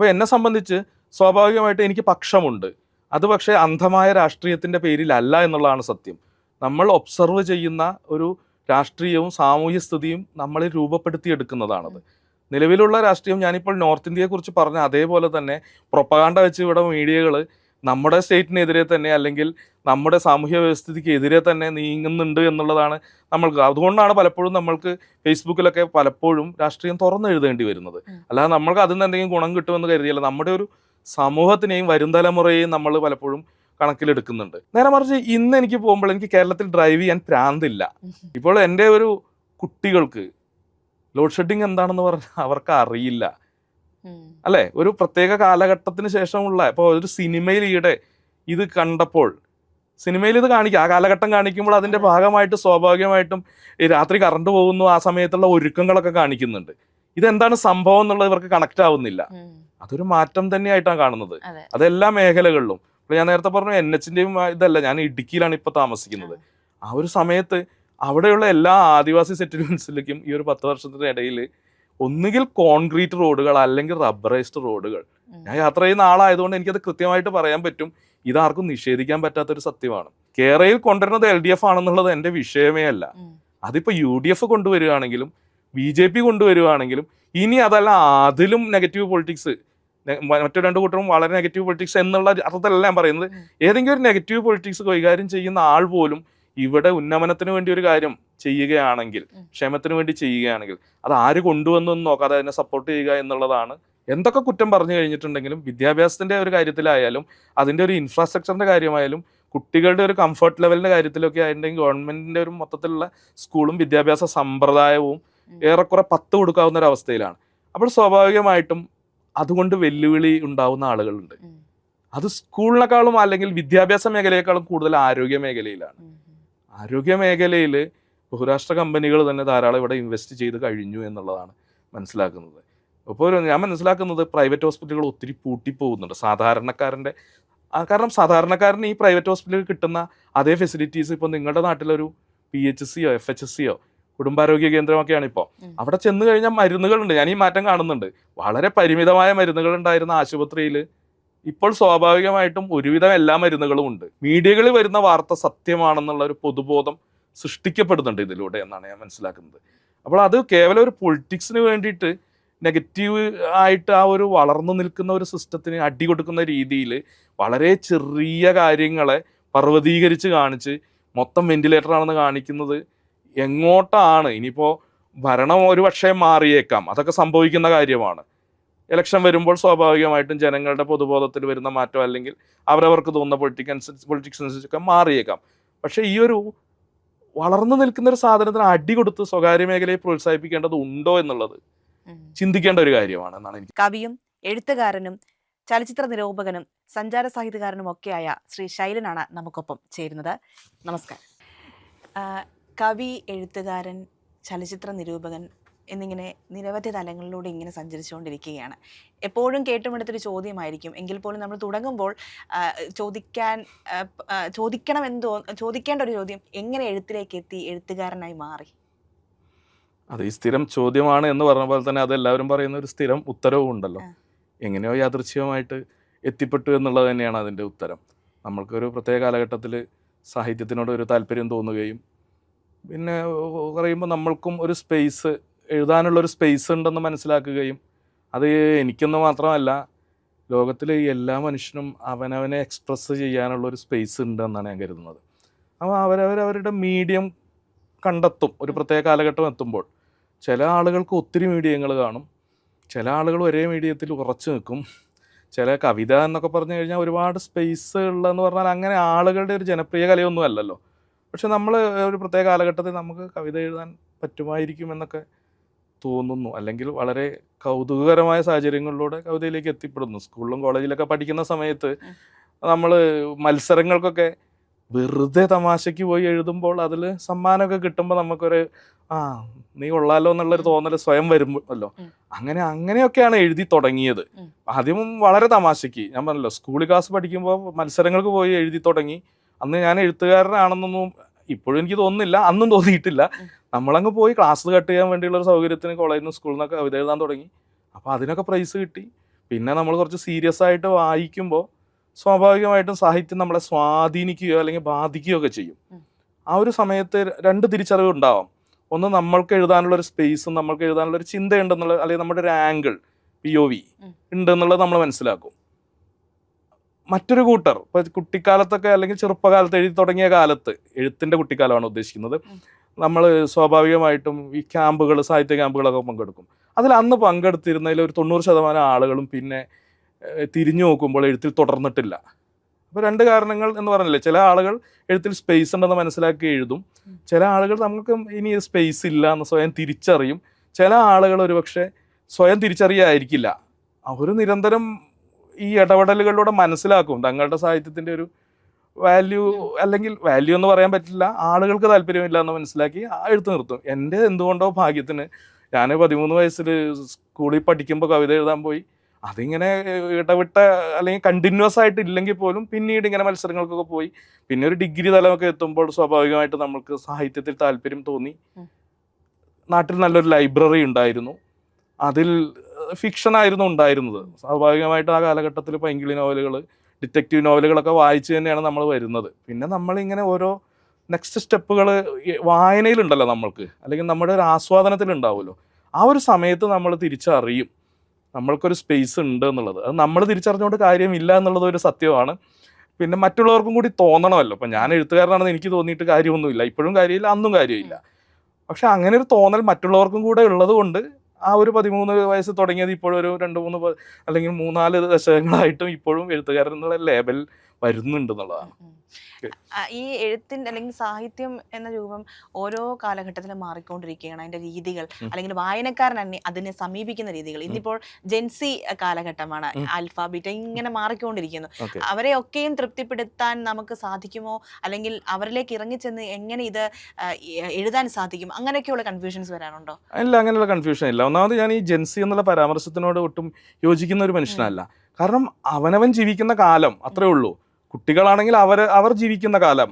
അപ്പോൾ എന്നെ സംബന്ധിച്ച് സ്വാഭാവികമായിട്ട് എനിക്ക് പക്ഷമുണ്ട്. അത് പക്ഷേ അന്ധമായ രാഷ്ട്രീയത്തിൻ്റെ പേരിലല്ല എന്നുള്ളതാണ് സത്യം. നമ്മൾ ഒബ്സർവ് ചെയ്യുന്ന ഒരു രാഷ്ട്രീയവും സാമൂഹ്യ സ്ഥിതിയും നമ്മളെ രൂപപ്പെടുത്തിയെടുക്കുന്നതാണത്. നിലവിലുള്ള രാഷ്ട്രീയം, ഞാനിപ്പോൾ നോർത്ത് ഇന്ത്യയെക്കുറിച്ച് പറഞ്ഞ അതേപോലെ തന്നെ പ്രൊപ്പഗാണ്ട വെച്ച് ഇവിടെ മീഡിയകൾ നമ്മുടെ സ്റ്റേറ്റിനെതിരെ തന്നെ അല്ലെങ്കിൽ നമ്മുടെ സാമൂഹ്യ വ്യവസ്ഥിതിക്ക് എതിരെ തന്നെ നീങ്ങുന്നുണ്ട് എന്നുള്ളതാണ് നമ്മൾക്ക്. അതുകൊണ്ടാണ് പലപ്പോഴും നമ്മൾക്ക് ഫേസ്ബുക്കിലൊക്കെ പലപ്പോഴും രാഷ്ട്രീയം തുറന്നെഴുതേണ്ടി വരുന്നത്. അല്ലാതെ നമ്മൾക്ക് അതിൽ നിന്ന് എന്തെങ്കിലും ഗുണം കിട്ടുമെന്ന് കരുതിയല്ല, നമ്മുടെ ഒരു സമൂഹത്തിനെയും വരും തലമുറയെയും നമ്മൾ പലപ്പോഴും കണക്കിലെടുക്കുന്നുണ്ട്. നേരെ മറിച്ച് ഇന്ന് എനിക്ക് പോകുമ്പോൾ എനിക്ക് കേരളത്തിൽ ഡ്രൈവ് ചെയ്യാൻ പ്രാന്തില്ല. ഇപ്പോൾ എൻ്റെ ഒരു കുട്ടികൾക്ക് ലോഡ് ഷെഡിങ് എന്താണെന്ന് പറഞ്ഞാൽ അവർക്ക് അറിയില്ല, അല്ലേ? ഒരു പ്രത്യേക കാലഘട്ടത്തിന് ശേഷമുള്ള, ഇപ്പോൾ ഒരു സിനിമയിൽ ഈയിടെ ഇത് കണ്ടപ്പോൾ, സിനിമയിൽ ഇത് കാണിക്കുക, ആ കാലഘട്ടം കാണിക്കുമ്പോൾ അതിൻ്റെ ഭാഗമായിട്ട് സ്വാഭാവികമായിട്ടും ഈ രാത്രി കറണ്ട് പോകുന്നു, ആ സമയത്തുള്ള ഒരുക്കങ്ങളൊക്കെ കാണിക്കുന്നുണ്ട്. ഇതെന്താണ് സംഭവം എന്നുള്ളത് ഇവർക്ക് കണക്റ്റ് ആവുന്നില്ല. അതൊരു മാറ്റം തന്നെയായിട്ടാണ് കാണുന്നത്, അതെല്ലാ മേഖലകളിലും. ഇപ്പോൾ ഞാൻ നേരത്തെ പറഞ്ഞു NHൻ്റെയും ഇതല്ല, ഞാൻ ഇടുക്കിയിലാണ് ഇപ്പോൾ താമസിക്കുന്നത്. ആ ഒരു സമയത്ത് അവിടെയുള്ള എല്ലാ ആദിവാസി സെറ്റിൽമെന്റ്സിലേക്കും ഈ ഒരു 10 വർഷത്തിന് ഇടയിൽ ഒന്നുകിൽ കോൺക്രീറ്റ് റോഡുകൾ അല്ലെങ്കിൽ റബ്ബറൈസ്ഡ് റോഡുകൾ. ഞാൻ യാത്ര ചെയ്യുന്ന ആളായതുകൊണ്ട് എനിക്കത് കൃത്യമായിട്ട് പറയാൻ പറ്റും. ഇതാർക്കും നിഷേധിക്കാൻ പറ്റാത്തൊരു സത്യമാണ്. കേരളയിൽ കൊണ്ടുവരുന്നത് LDF ആണെന്നുള്ളത് എൻ്റെ വിഷയമേ അല്ല. അതിപ്പോൾ UDF കൊണ്ടുവരികയാണെങ്കിലും BJP കൊണ്ടുവരികയാണെങ്കിലും, ഇനി അതല്ല അതിലും നെഗറ്റീവ് പൊളിറ്റിക്സ്, മറ്റു രണ്ടു കൂട്ടരും വളരെ നെഗറ്റീവ് പൊളിറ്റിക്സ് എന്നുള്ള അർത്ഥത്തിലല്ല ഞാൻ പറയുന്നത്. ഏതെങ്കിലും ഒരു നെഗറ്റീവ് പൊളിറ്റിക്സ് കൈകാര്യം ചെയ്യുന്ന ആൾ പോലും ഇവിടെ ഉന്നമനത്തിന് വേണ്ടി ഒരു കാര്യം ചെയ്യുകയാണെങ്കിൽ, ക്ഷേമത്തിന് വേണ്ടി ചെയ്യുകയാണെങ്കിൽ, അത് ആര് കൊണ്ടുവന്നൊന്നും നോക്കാതെ അതിനെ സപ്പോർട്ട് ചെയ്യുക എന്നുള്ളതാണ്. എന്തൊക്കെ കുറ്റം പറഞ്ഞു കഴിഞ്ഞിട്ടുണ്ടെങ്കിലും വിദ്യാഭ്യാസത്തിൻ്റെ ഒരു കാര്യത്തിലായാലും അതിൻ്റെ ഒരു ഇൻഫ്രാസ്ട്രക്ചറിൻ്റെ കാര്യമായാലും കുട്ടികളുടെ ഒരു കംഫർട്ട് ലെവലിൻ്റെ കാര്യത്തിലൊക്കെ ആയിട്ടുണ്ടെങ്കിൽ ഗവൺമെൻറ്റിൻ്റെ ഒരു മൊത്തത്തിലുള്ള സ്കൂളും വിദ്യാഭ്യാസ സമ്പ്രദായവും ഏറെക്കുറെ 10 കൊടുക്കാവുന്ന ഒരു അവസ്ഥയിലാണ്. അപ്പോൾ സ്വാഭാവികമായിട്ടും അതുകൊണ്ട് വെല്ലുവിളി ഉണ്ടാവുന്ന ആളുകളുണ്ട്. അത് സ്കൂളിനേക്കാളും അല്ലെങ്കിൽ വിദ്യാഭ്യാസ മേഖലയെക്കാളും കൂടുതൽ ആരോഗ്യ മേഖലയിലാണ്. ആരോഗ്യ മേഖലയിൽ ബഹുരാഷ്ട്ര കമ്പനികൾ തന്നെ ധാരാളം ഇവിടെ ഇൻവെസ്റ്റ് ചെയ്ത് കഴിഞ്ഞു എന്നുള്ളതാണ് മനസ്സിലാക്കുന്നത്. അപ്പോൾ ഞാൻ മനസ്സിലാക്കുന്നത് പ്രൈവറ്റ് ഹോസ്പിറ്റലുകൾ ഒത്തിരി പൂട്ടിപ്പോകുന്നുണ്ട് സാധാരണക്കാരൻ്റെ. കാരണം ഈ പ്രൈവറ്റ് ഹോസ്പിറ്റലുകൾ കിട്ടുന്ന അതേ ഫെസിലിറ്റീസ് ഇപ്പോൾ നിങ്ങളുടെ നാട്ടിലൊരു PHCയോ FHCയോ കുടുംബാരോഗ്യ കേന്ദ്രമൊക്കെയാണ്. ഇപ്പോൾ അവിടെ ചെന്ന് കഴിഞ്ഞാൽ മരുന്നുകളുണ്ട്. ഞാൻ ഈ മാറ്റം കാണുന്നുണ്ട്. വളരെ പരിമിതമായ മരുന്നുകൾ ഉണ്ടായിരുന്ന ആശുപത്രിയിൽ ഇപ്പോൾ സ്വാഭാവികമായിട്ടും ഒരുവിധം എല്ലാ മരുന്നുകളും ഉണ്ട്. മീഡിയകളിൽ വരുന്ന വാർത്ത സത്യമാണെന്നുള്ള ഒരു പൊതുബോധം സൃഷ്ടിക്കപ്പെടുന്നുണ്ട് ഇതിലൂടെ എന്നാണ് ഞാൻ മനസ്സിലാക്കുന്നത്. അപ്പോൾ അത് കേവലം ഒരു പൊളിറ്റിക്സിന് വേണ്ടിയിട്ട് നെഗറ്റീവ് ആയിട്ട് ആ ഒരു വളർന്നു നിൽക്കുന്ന ഒരു സിസ്റ്റത്തിന് അടി കൊടുക്കുന്ന രീതിയിൽ വളരെ ചെറിയ കാര്യങ്ങളെ പർവ്വതീകരിച്ച് കാണിച്ച് മൊത്തം വെന്റിലേറ്റർ ആണെന്ന് കാണിക്കുന്നത് എങ്ങോട്ടാണ്? ഇനിയിപ്പോൾ ഭരണം ഒരു പക്ഷേ മാറിയേക്കാം, അതൊക്കെ സംഭവിക്കുന്ന കാര്യമാണ്. ഇലക്ഷൻ വരുമ്പോൾ സ്വാഭാവികമായിട്ടും ജനങ്ങളുടെ പൊതുബോധത്തിൽ വരുന്ന മാറ്റം അല്ലെങ്കിൽ അവരവർക്ക് തോന്നുന്ന പൊളിറ്റിക്സ് അനുസരിച്ചൊക്കെ മാറിയേക്കാം. പക്ഷേ ഈ ഒരു വളർന്നു നിൽക്കുന്ന ഒരു സാധനത്തിന് അടി കൊടുത്ത് സ്വകാര്യ മേഖലയെ പ്രോത്സാഹിപ്പിക്കേണ്ടത് ഉണ്ടോ എന്നുള്ളത് ചിന്തിക്കേണ്ട ഒരു കാര്യമാണ് എന്നാണ് എനിക്ക്. കവിയും എഴുത്തുകാരനും ചലച്ചിത്ര നിരൂപകനും സഞ്ചാര സാഹിത്യകാരനും ഒക്കെയായ ശ്രീ ശൈലനാണ് നമുക്കൊപ്പം ചേരുന്നത്. നമസ്കാരം. കവി, എഴുത്തുകാരൻ, ചലച്ചിത്ര നിരൂപകൻ എന്നിങ്ങനെ നിരവധി തലങ്ങളിലൂടെ ഇങ്ങനെ സഞ്ചരിച്ചുകൊണ്ടിരിക്കുകയാണ്. എപ്പോഴും കേട്ടുമെടുത്തൊരു ചോദ്യമായിരിക്കും, എങ്കിൽ പോലും നമ്മൾ തുടങ്ങുമ്പോൾ ചോദിക്കേണ്ട ഒരു ചോദ്യം, എങ്ങനെ എഴുത്തിലേക്ക് എത്തി, എഴുത്തുകാരനായി മാറി? അത് ഈ സ്ഥിരം ചോദ്യമാണ് എന്ന് പറഞ്ഞ പോലെ തന്നെ അത് എല്ലാവരും പറയുന്ന ഒരു സ്ഥിരം ഉത്തരവും ഉണ്ടല്ലോ. എങ്ങനെയോ യാദൃച്ഛികമായിട്ട് എത്തിപ്പെട്ടു എന്നുള്ളത് തന്നെയാണ് അതിൻ്റെ ഉത്തരം. നമ്മൾക്കൊരു പ്രത്യേക കാലഘട്ടത്തിൽ സാഹിത്യത്തിനോട് ഒരു താല്പര്യം തോന്നുകയും പിന്നെ പറയുമ്പോൾ നമ്മൾക്കും ഒരു സ്പേസ്, എഴുതാനുള്ളൊരു സ്പേസ് ഉണ്ടെന്ന് മനസ്സിലാക്കുകയും, അത് എനിക്കെന്ന് മാത്രമല്ല ലോകത്തിലെ എല്ലാ മനുഷ്യനും അവനവനെ എക്സ്പ്രസ് ചെയ്യാനുള്ളൊരു സ്പേസ് ഉണ്ടെന്നാണ് ഞാൻ കരുതുന്നത്. അപ്പോൾ അവരവരുടെ മീഡിയം കണ്ടെത്തും ഒരു പ്രത്യേക കാലഘട്ടം എത്തുമ്പോൾ. ചില ആളുകൾക്ക് ഒത്തിരി മീഡിയങ്ങൾ കാണും, ചില ആളുകൾ ഒരേ മീഡിയത്തിൽ ഉറച്ചു നിൽക്കും. ചില കവിത എന്നൊക്കെ പറഞ്ഞു കഴിഞ്ഞാൽ ഒരുപാട് സ്പേസ് ഉള്ളതെന്ന് പറഞ്ഞാൽ അങ്ങനെ ആളുകളുടെ ഒരു ജനപ്രിയ കലയൊന്നും അല്ലല്ലോ. പക്ഷെ നമ്മൾ ഒരു പ്രത്യേക കാലഘട്ടത്തിൽ നമുക്ക് കവിത എഴുതാൻ പറ്റുമായിരിക്കും എന്നൊക്കെ തോന്നുന്നു, അല്ലെങ്കിൽ വളരെ കൗതുകകരമായ സാഹചര്യങ്ങളിലൂടെ കവിതയിലേക്ക് എത്തിപ്പെടുന്നു. സ്കൂളിലും കോളേജിലൊക്കെ പഠിക്കുന്ന സമയത്ത് നമ്മൾ മത്സരങ്ങൾക്കൊക്കെ വെറുതെ തമാശയ്ക്ക് പോയി എഴുതുമ്പോൾ അതിൽ സമ്മാനമൊക്കെ കിട്ടുമ്പോൾ നമുക്കൊരു നീ കൊള്ളാലോ എന്നുള്ളൊരു തോന്നൽ സ്വയം വരുമല്ലോ. അങ്ങനെയൊക്കെയാണ് എഴുതി തുടങ്ങിയത്. ആദ്യം വളരെ തമാശയ്ക്ക്, ഞാൻ പറഞ്ഞല്ലോ സ്കൂളിൽ ക്ലാസ് പഠിക്കുമ്പോൾ മത്സരങ്ങൾക്ക് പോയി എഴുതി തുടങ്ങി. അന്ന് ഞാൻ എഴുത്തുകാരനാണെന്നൊന്നും ഇപ്പോഴും എനിക്ക് തോന്നുന്നില്ല, അന്നും തോന്നിയിട്ടില്ല. നമ്മളങ്ങ് പോയി ക്ലാസ് കട്ട് ചെയ്യാൻ വേണ്ടിയുള്ളൊരു സൗകര്യത്തിന് കോളേജിൽ നിന്ന് സ്കൂളിൽ നിന്നൊക്കെ കവിത എഴുതാൻ തുടങ്ങി. അപ്പോൾ അതിനൊക്കെ പ്രൈസ് കിട്ടി. പിന്നെ നമ്മൾ കുറച്ച് സീരിയസ് ആയിട്ട് വായിക്കുമ്പോൾ സ്വാഭാവികമായിട്ടും സാഹിത്യം നമ്മളെ സ്വാധീനിക്കുകയോ അല്ലെങ്കിൽ ബാധിക്കുകയോ ഒക്കെ ചെയ്യും. ആ ഒരു സമയത്ത് രണ്ട് തിരിച്ചറിവ് ഉണ്ടാവാം. ഒന്ന്, നമ്മൾക്ക് എഴുതാനുള്ള ഒരു സ്പേസും നമ്മൾക്ക് എഴുതാനുള്ള ഒരു ചിന്തയുണ്ടെന്നുള്ള, അല്ലെങ്കിൽ നമ്മുടെ ഒരു ആംഗിൾ POV ഉണ്ടെന്നുള്ളത് നമ്മൾ മനസ്സിലാക്കും. മറ്റൊരു കൂട്ടർ ഇപ്പോൾ കുട്ടിക്കാലത്തൊക്കെ അല്ലെങ്കിൽ ചെറുപ്പകാലത്ത് എഴുതി തുടങ്ങിയ കാലത്ത്, എഴുത്തിൻ്റെ കുട്ടിക്കാലമാണ് ഉദ്ദേശിക്കുന്നത്, നമ്മൾ സ്വാഭാവികമായിട്ടും ഈ ക്യാമ്പുകൾ, സാഹിത്യ ക്യാമ്പുകളൊക്കെ പങ്കെടുക്കും. അതിൽ അന്ന് പങ്കെടുത്തിരുന്നതിൽ ഒരു 90% ആളുകളും പിന്നെ തിരിഞ്ഞു നോക്കുമ്പോൾ എഴുത്തിൽ തുടർന്നിട്ടില്ല. അപ്പോൾ രണ്ട് കാരണങ്ങൾ എന്ന് പറഞ്ഞില്ലേ, ചില ആളുകൾ എഴുത്തിൽ സ്പേസ് ഉണ്ടെന്ന് മനസ്സിലാക്കി എഴുതും, ചില ആളുകൾ നമുക്ക് ഇനി സ്പേസ് ഇല്ല എന്ന് സ്വയം തിരിച്ചറിയും, ചില ആളുകൾ ഒരുപക്ഷെ സ്വയം തിരിച്ചറിയായിരിക്കില്ല, അവർ നിരന്തരം ഈ ഇടപെടലുകളിലൂടെ മനസ്സിലാക്കും തങ്ങളുടെ സാഹിത്യത്തിൻ്റെ ഒരു വാല്യൂ, അല്ലെങ്കിൽ വാല്യൂ എന്ന് പറയാൻ പറ്റില്ല, ആളുകൾക്ക് താല്പര്യമില്ല എന്ന് മനസ്സിലാക്കി എഴുത്ത് നിർത്തും. എൻ്റെ എന്തുകൊണ്ടോ ഭാഗ്യത്തിന് ഞാൻ 13 വയസ്സിൽ സ്കൂളിൽ പഠിക്കുമ്പോൾ കവിത എഴുതാൻ പോയി. അതിങ്ങനെ ഇടവിട്ട അല്ലെങ്കിൽ കണ്ടിന്യൂസ് ആയിട്ട് ഇല്ലെങ്കിൽ പോലും പിന്നീട് ഇങ്ങനെ മത്സരങ്ങൾക്കൊക്കെ പോയി. പിന്നെ ഒരു ഡിഗ്രി തലമൊക്കെ എത്തുമ്പോൾ സ്വാഭാവികമായിട്ട് നമുക്ക് സാഹിത്യത്തിൽ താല്പര്യം തോന്നി. നാട്ടിൽ നല്ലൊരു ലൈബ്രറി ഉണ്ടായിരുന്നു, അതിൽ ഫിക്ഷനായിരുന്നു ഉണ്ടായിരുന്നത്. സ്വാഭാവികമായിട്ട് ആ കാലഘട്ടത്തിൽ പൈങ്കിളി നോവലുകൾ, ഡിറ്റക്റ്റീവ് നോവലുകളൊക്കെ വായിച്ച് തന്നെയാണ് നമ്മൾ വരുന്നത്. പിന്നെ നമ്മളിങ്ങനെ ഓരോ നെക്സ്റ്റ് സ്റ്റെപ്പുകൾ വായനയിലുണ്ടല്ലോ നമ്മൾക്ക്, അല്ലെങ്കിൽ നമ്മുടെ ഒരു ആസ്വാദനത്തിലുണ്ടാവുമല്ലോ. ആ ഒരു സമയത്ത് നമ്മൾ തിരിച്ചറിയും നമ്മൾക്കൊരു സ്പേസ് ഉണ്ട് എന്നുള്ളത്. അത് നമ്മൾ തിരിച്ചറിഞ്ഞുകൊണ്ട് കാര്യമില്ല എന്നുള്ളത് ഒരു സത്യമാണ്. പിന്നെ മറ്റുള്ളവർക്കും കൂടി തോന്നണമല്ലോ. ഇപ്പം ഞാൻ എഴുത്തുകാരനാണെന്ന് എനിക്ക് തോന്നിയിട്ട് കാര്യമൊന്നുമില്ല, ഇപ്പോഴും കാര്യമില്ല, അന്നും കാര്യമില്ല. പക്ഷെ അങ്ങനെ ഒരു തോന്നൽ മറ്റുള്ളവർക്കും കൂടെ ഉള്ളത് കൊണ്ട് ആ ഒരു 13 വയസ്സ് തുടങ്ങിയത് ഇപ്പോഴും ഒരു 2-3 അല്ലെങ്കിൽ 3-4 ദശകങ്ങളായിട്ടും ഇപ്പോഴും എഴുത്തുകാരൻ എന്നുള്ള ലേബൽ വരുന്നുണ്ട് എന്നുള്ളതാണ്. ഈ എഴുത്തിൻ്റെ അല്ലെങ്കിൽ സാഹിത്യം എന്ന രൂപം ഓരോ കാലഘട്ടത്തിലും മാറിക്കൊണ്ടിരിക്കുകയാണ്. അതിൻ്റെ രീതികൾ അല്ലെങ്കിൽ വായനക്കാരൻ അതിനെ സമീപിക്കുന്ന രീതികൾ. ഇന്നിപ്പോൾ ജെൻസി കാലഘട്ടമാണ്, ആൽഫ ബീറ്റ ഇങ്ങനെ മാറിക്കൊണ്ടിരിക്കുന്നു. അവരെ ഒക്കെയും തൃപ്തിപ്പെടുത്താൻ നമുക്ക് സാധിക്കുമോ, അല്ലെങ്കിൽ അവരിലേക്ക് ഇറങ്ങിച്ചെന്ന് എങ്ങനെ ഇത് എഴുതാൻ സാധിക്കും, അങ്ങനെയൊക്കെയുള്ള കൺഫ്യൂഷൻസ് വരാനുണ്ടോ? ഇല്ല, അങ്ങനെയുള്ള കൺഫ്യൂഷൻ ഇല്ല. ഒന്നാമത് ഞാൻ ഈ ജെൻസി എന്നുള്ള പരാമർശത്തിനോട് ഒട്ടും യോജിക്കുന്ന ഒരു മനുഷ്യനല്ല. കാരണം അവനവൻ ജീവിക്കുന്ന കാലം അത്രേ ഉള്ളൂ. കുട്ടികളാണെങ്കിൽ അവർ ജീവിക്കുന്ന കാലം,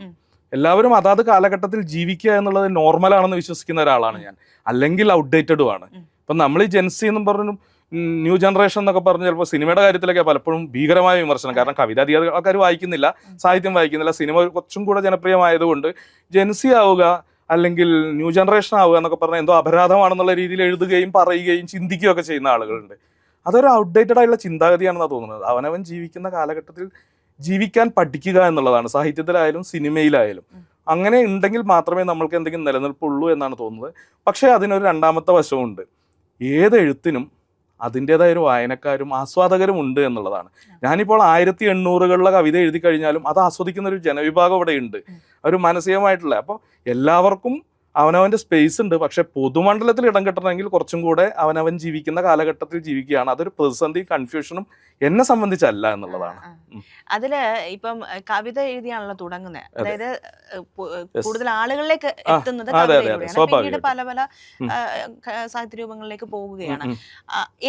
എല്ലാവരും അതാത് കാലഘട്ടത്തിൽ ജീവിക്കുക എന്നുള്ളത് നോർമലാണെന്ന് വിശ്വസിക്കുന്ന ഒരാളാണ് ഞാൻ, അല്ലെങ്കിൽ ഔട്ട്ഡേറ്റഡുമാണ്. ഇപ്പം നമ്മൾ ഈ ജെൻസി എന്നും പറഞ്ഞു, ന്യൂ ജനറേഷൻ എന്നൊക്കെ പറഞ്ഞ് ചിലപ്പോൾ സിനിമയുടെ കാര്യത്തിലൊക്കെ പലപ്പോഴും ഭീകരമായ വിമർശനം. കാരണം കവിത അധികം ആൾക്കാർ വായിക്കുന്നില്ല, സാഹിത്യം വായിക്കുന്നില്ല, സിനിമ കുറച്ചും കൂടെ ജനപ്രിയമായതുകൊണ്ട് ജെൻസി ആവുക അല്ലെങ്കിൽ ന്യൂ ജനറേഷൻ ആവുക എന്നൊക്കെ പറഞ്ഞാൽ എന്തോ അപരാധമാണെന്നുള്ള രീതിയിൽ എഴുതുകയും പറയുകയും ചിന്തിക്കുകയൊക്കെ ചെയ്യുന്ന ആളുകളുണ്ട്. അതൊരു ഔട്ട്ഡേറ്റഡ് ആയിട്ടുള്ള ചിന്താഗതിയാണെന്നാണ് തോന്നുന്നത്. അവനവൻ ജീവിക്കുന്ന കാലഘട്ടത്തിൽ ജീവിക്കാൻ പഠിക്കുക എന്നുള്ളതാണ്, സാഹിത്യത്തിലായാലും സിനിമയിലായാലും. അങ്ങനെ ഉണ്ടെങ്കിൽ മാത്രമേ നമ്മൾക്ക് എന്തെങ്കിലും നിലനിൽപ്പുള്ളൂ എന്നാണ് തോന്നുന്നത്. പക്ഷേ അതിനൊരു രണ്ടാമത്തെ വശമുണ്ട്. ഏത് എഴുത്തിനും അതിൻ്റെതായ ഒരു വായനക്കാരും ആസ്വാദകരും ഉണ്ട് എന്നുള്ളതാണ്. ഞാനിപ്പോൾ 1800കളിലെ കവിത എഴുതി കഴിഞ്ഞാലും അത് ആസ്വദിക്കുന്ന ഒരു ജനവിഭാഗം ഇവിടെ ഉണ്ട്, ഒരു മാനസികമായിട്ടുള്ള. അപ്പോൾ എല്ലാവർക്കും അവനവൻ്റെ സ്പേസ് ഉണ്ട്. പക്ഷെ പൊതുമണ്ഡലത്തിൽ ഇടം കിട്ടണമെങ്കിൽ കുറച്ചും കൂടെ അവനവൻ ജീവിക്കുന്ന കാലഘട്ടത്തിൽ ജീവിക്കുകയാണ്. അതൊരു പ്രതിസന്ധി, കൺഫ്യൂഷനും എന്നെ സംബന്ധിച്ചല്ല എന്നുള്ളതാണ്. അതില് ഇപ്പം കവിത എഴുതിയാണല്ലോ തുടങ്ങുന്നത്, അതായത് കൂടുതൽ ആളുകളിലേക്ക് എത്തുന്നത് കവിതയിലൂടെയാണ്. പിന്നീട് പല പല സാഹിത്യ രൂപങ്ങളിലേക്ക് പോകുകയാണ്.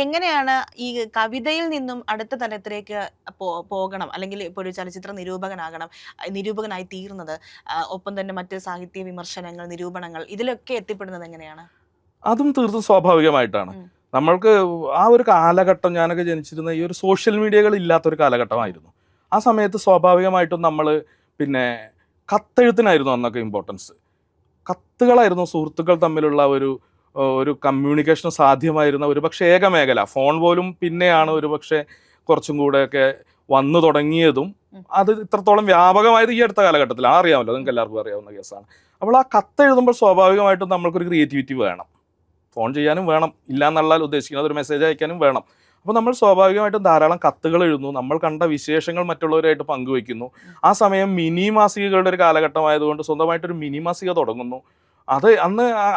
എങ്ങനെയാണ് ഈ കവിതയിൽ നിന്നും അടുത്ത തലത്തിലേക്ക് പോകണം, അല്ലെങ്കിൽ ഇപ്പോൾ ഒരു ചലച്ചിത്ര നിരൂപകനായി തീർന്നത്, ഒപ്പം തന്നെ മറ്റ് സാഹിത്യ വിമർശനങ്ങൾ, നിരൂപണങ്ങൾ, ഇതിലൊക്കെ എത്തിപ്പെടുന്നത് എങ്ങനെയാണ്? അതും തീർത്തും സ്വാഭാവികമായിട്ടാണ്. നമ്മൾക്ക് ആ ഒരു കാലഘട്ടം, ഞാനൊക്കെ ജനിച്ചിരുന്ന ഈ ഒരു സോഷ്യൽ മീഡിയകൾ ഇല്ലാത്തൊരു കാലഘട്ടമായിരുന്നു. ആ സമയത്ത് സ്വാഭാവികമായിട്ടും നമ്മൾ പിന്നെ കത്തെഴുത്തിനായിരുന്നു അന്നൊക്കെ ഇമ്പോർട്ടൻസ്. കത്തുകളായിരുന്നു സുഹൃത്തുക്കൾ തമ്മിലുള്ള ഒരു കമ്മ്യൂണിക്കേഷൻ സാധ്യമായിരുന്ന ഒരു പക്ഷേ ഏക മേഖല. ഫോൺ പോലും പിന്നെയാണ് ഒരു പക്ഷേ കുറച്ചും കൂടെയൊക്കെ വന്നു തുടങ്ങിയതും. അത് ഇത്രത്തോളം വ്യാപകമായത് ഈ അടുത്ത കാലഘട്ടത്തിലാണ്, അറിയാമല്ലോ, നിങ്ങൾക്ക് എല്ലാവർക്കും അറിയാവുന്ന കേസാണ്. അപ്പോൾ ആ കത്തെഴുതുമ്പോൾ സ്വാഭാവികമായിട്ടും നമ്മൾക്കൊരു ക്രിയേറ്റിവിറ്റി വേണം. ഫോൺ ചെയ്യാനും വേണം, ഇല്ല എന്നുള്ള ഉദ്ദേശിക്കുന്നത് ഒരു മെസ്സേജ് അയക്കാനും വേണം. അപ്പോൾ നമ്മൾ സ്വാഭാവികമായിട്ടും ധാരാളം കത്തുകൾ എഴുതുന്നു, നമ്മൾ കണ്ട വിശേഷങ്ങൾ മറ്റുള്ളവരായിട്ട് പങ്കുവയ്ക്കുന്നു. ആ സമയം മിനി മാസികകളുടെ ഒരു കാലഘട്ടമായതുകൊണ്ട് സ്വന്തമായിട്ടൊരു മിനി മാസിക തുടങ്ങുന്നു.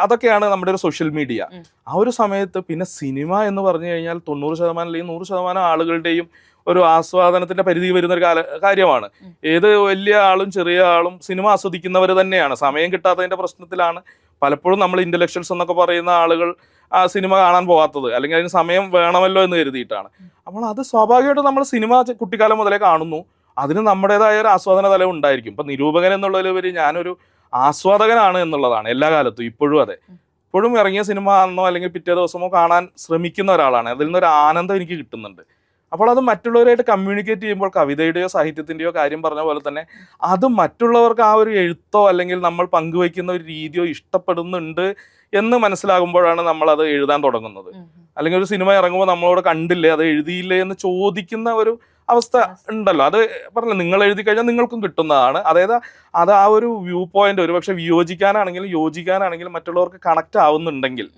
അതൊക്കെയാണ് നമ്മുടെ ഒരു സോഷ്യൽ മീഡിയ. ആ ഒരു സമയത്ത് പിന്നെ സിനിമ എന്ന് പറഞ്ഞു കഴിഞ്ഞാൽ 90% അല്ലെങ്കിൽ 100% ആളുകളുടെയും ഒരു ആസ്വാദനത്തിന്റെ പരിധി വരുന്ന ഒരു കാര്യമാണ്. ഏത് വലിയ ആളും ചെറിയ ആളും സിനിമ ആസ്വദിക്കുന്നവർ തന്നെയാണ്. സമയം കിട്ടാത്തതിന്റെ പ്രശ്നത്തിലാണ് പലപ്പോഴും നമ്മൾ ഇന്റലക്ച്വൽസ് എന്നൊക്കെ പറയുന്ന ആളുകൾ ആ സിനിമ കാണാൻ പോകാത്തത്, അല്ലെങ്കിൽ അതിന് സമയം വേണമല്ലോ എന്ന് കരുതിയിട്ടാണ്. അപ്പോൾ അത് സ്വാഭാവികമായിട്ടും നമ്മൾ സിനിമ കുട്ടിക്കാലം മുതലേ കാണുന്നു, അതിന് നമ്മുടേതായ ഒരു ആസ്വാദന തലം ഉണ്ടായിരിക്കും. ഇപ്പം നിരൂപകൻ എന്നുള്ളതിലുപരി ഞാനൊരു ആസ്വാദകനാണ് എന്നുള്ളതാണ് എല്ലാ കാലത്തും. ഇപ്പോഴും അതെ, ഇപ്പോഴും ഇറങ്ങിയ സിനിമ അന്നോ അല്ലെങ്കിൽ പിറ്റേ ദിവസമോ കാണാൻ ശ്രമിക്കുന്ന ഒരാളാണ്. അതിൽ നിന്നൊരു ആനന്ദം എനിക്ക് കിട്ടുന്നുണ്ട്. അപ്പോൾ അത് മറ്റുള്ളവരായിട്ട് കമ്മ്യൂണിക്കേറ്റ് ചെയ്യുമ്പോൾ കവിതയുടെയോ സാഹിത്യത്തിൻ്റെയോ കാര്യം പറഞ്ഞ പോലെ തന്നെ അത് മറ്റുള്ളവർക്ക് ആ ഒരു എഴുത്തോ അല്ലെങ്കിൽ നമ്മൾ പങ്കുവയ്ക്കുന്ന ഒരു രീതിയോ ഇഷ്ടപ്പെടുന്നുണ്ട് എന്ന് മനസ്സിലാകുമ്പോഴാണ് നമ്മൾ അത് എഴുതാൻ തുടങ്ങുന്നത്. അല്ലെങ്കിൽ ഒരു സിനിമ ഇറങ്ങുമ്പോൾ നമ്മളോട് കണ്ടില്ലേ, അത് എഴുതിയില്ലേ എന്ന് ചോദിക്കുന്ന ഒരു അവസ്ഥ ഉണ്ടല്ലോ. അത് പറഞ്ഞില്ല, നിങ്ങൾ എഴുതി കഴിഞ്ഞാൽ നിങ്ങൾക്കും കിട്ടുന്നതാണ്. അതായത് അത് ആ ഒരു വ്യൂ പോയിന്റ് ഒരുപക്ഷെ വിയോജിക്കാനാണെങ്കിലും യോജിക്കാനാണെങ്കിലും മറ്റുള്ളവർക്ക് കണക്ട് ആവുന്നുണ്ടെങ്കിൽ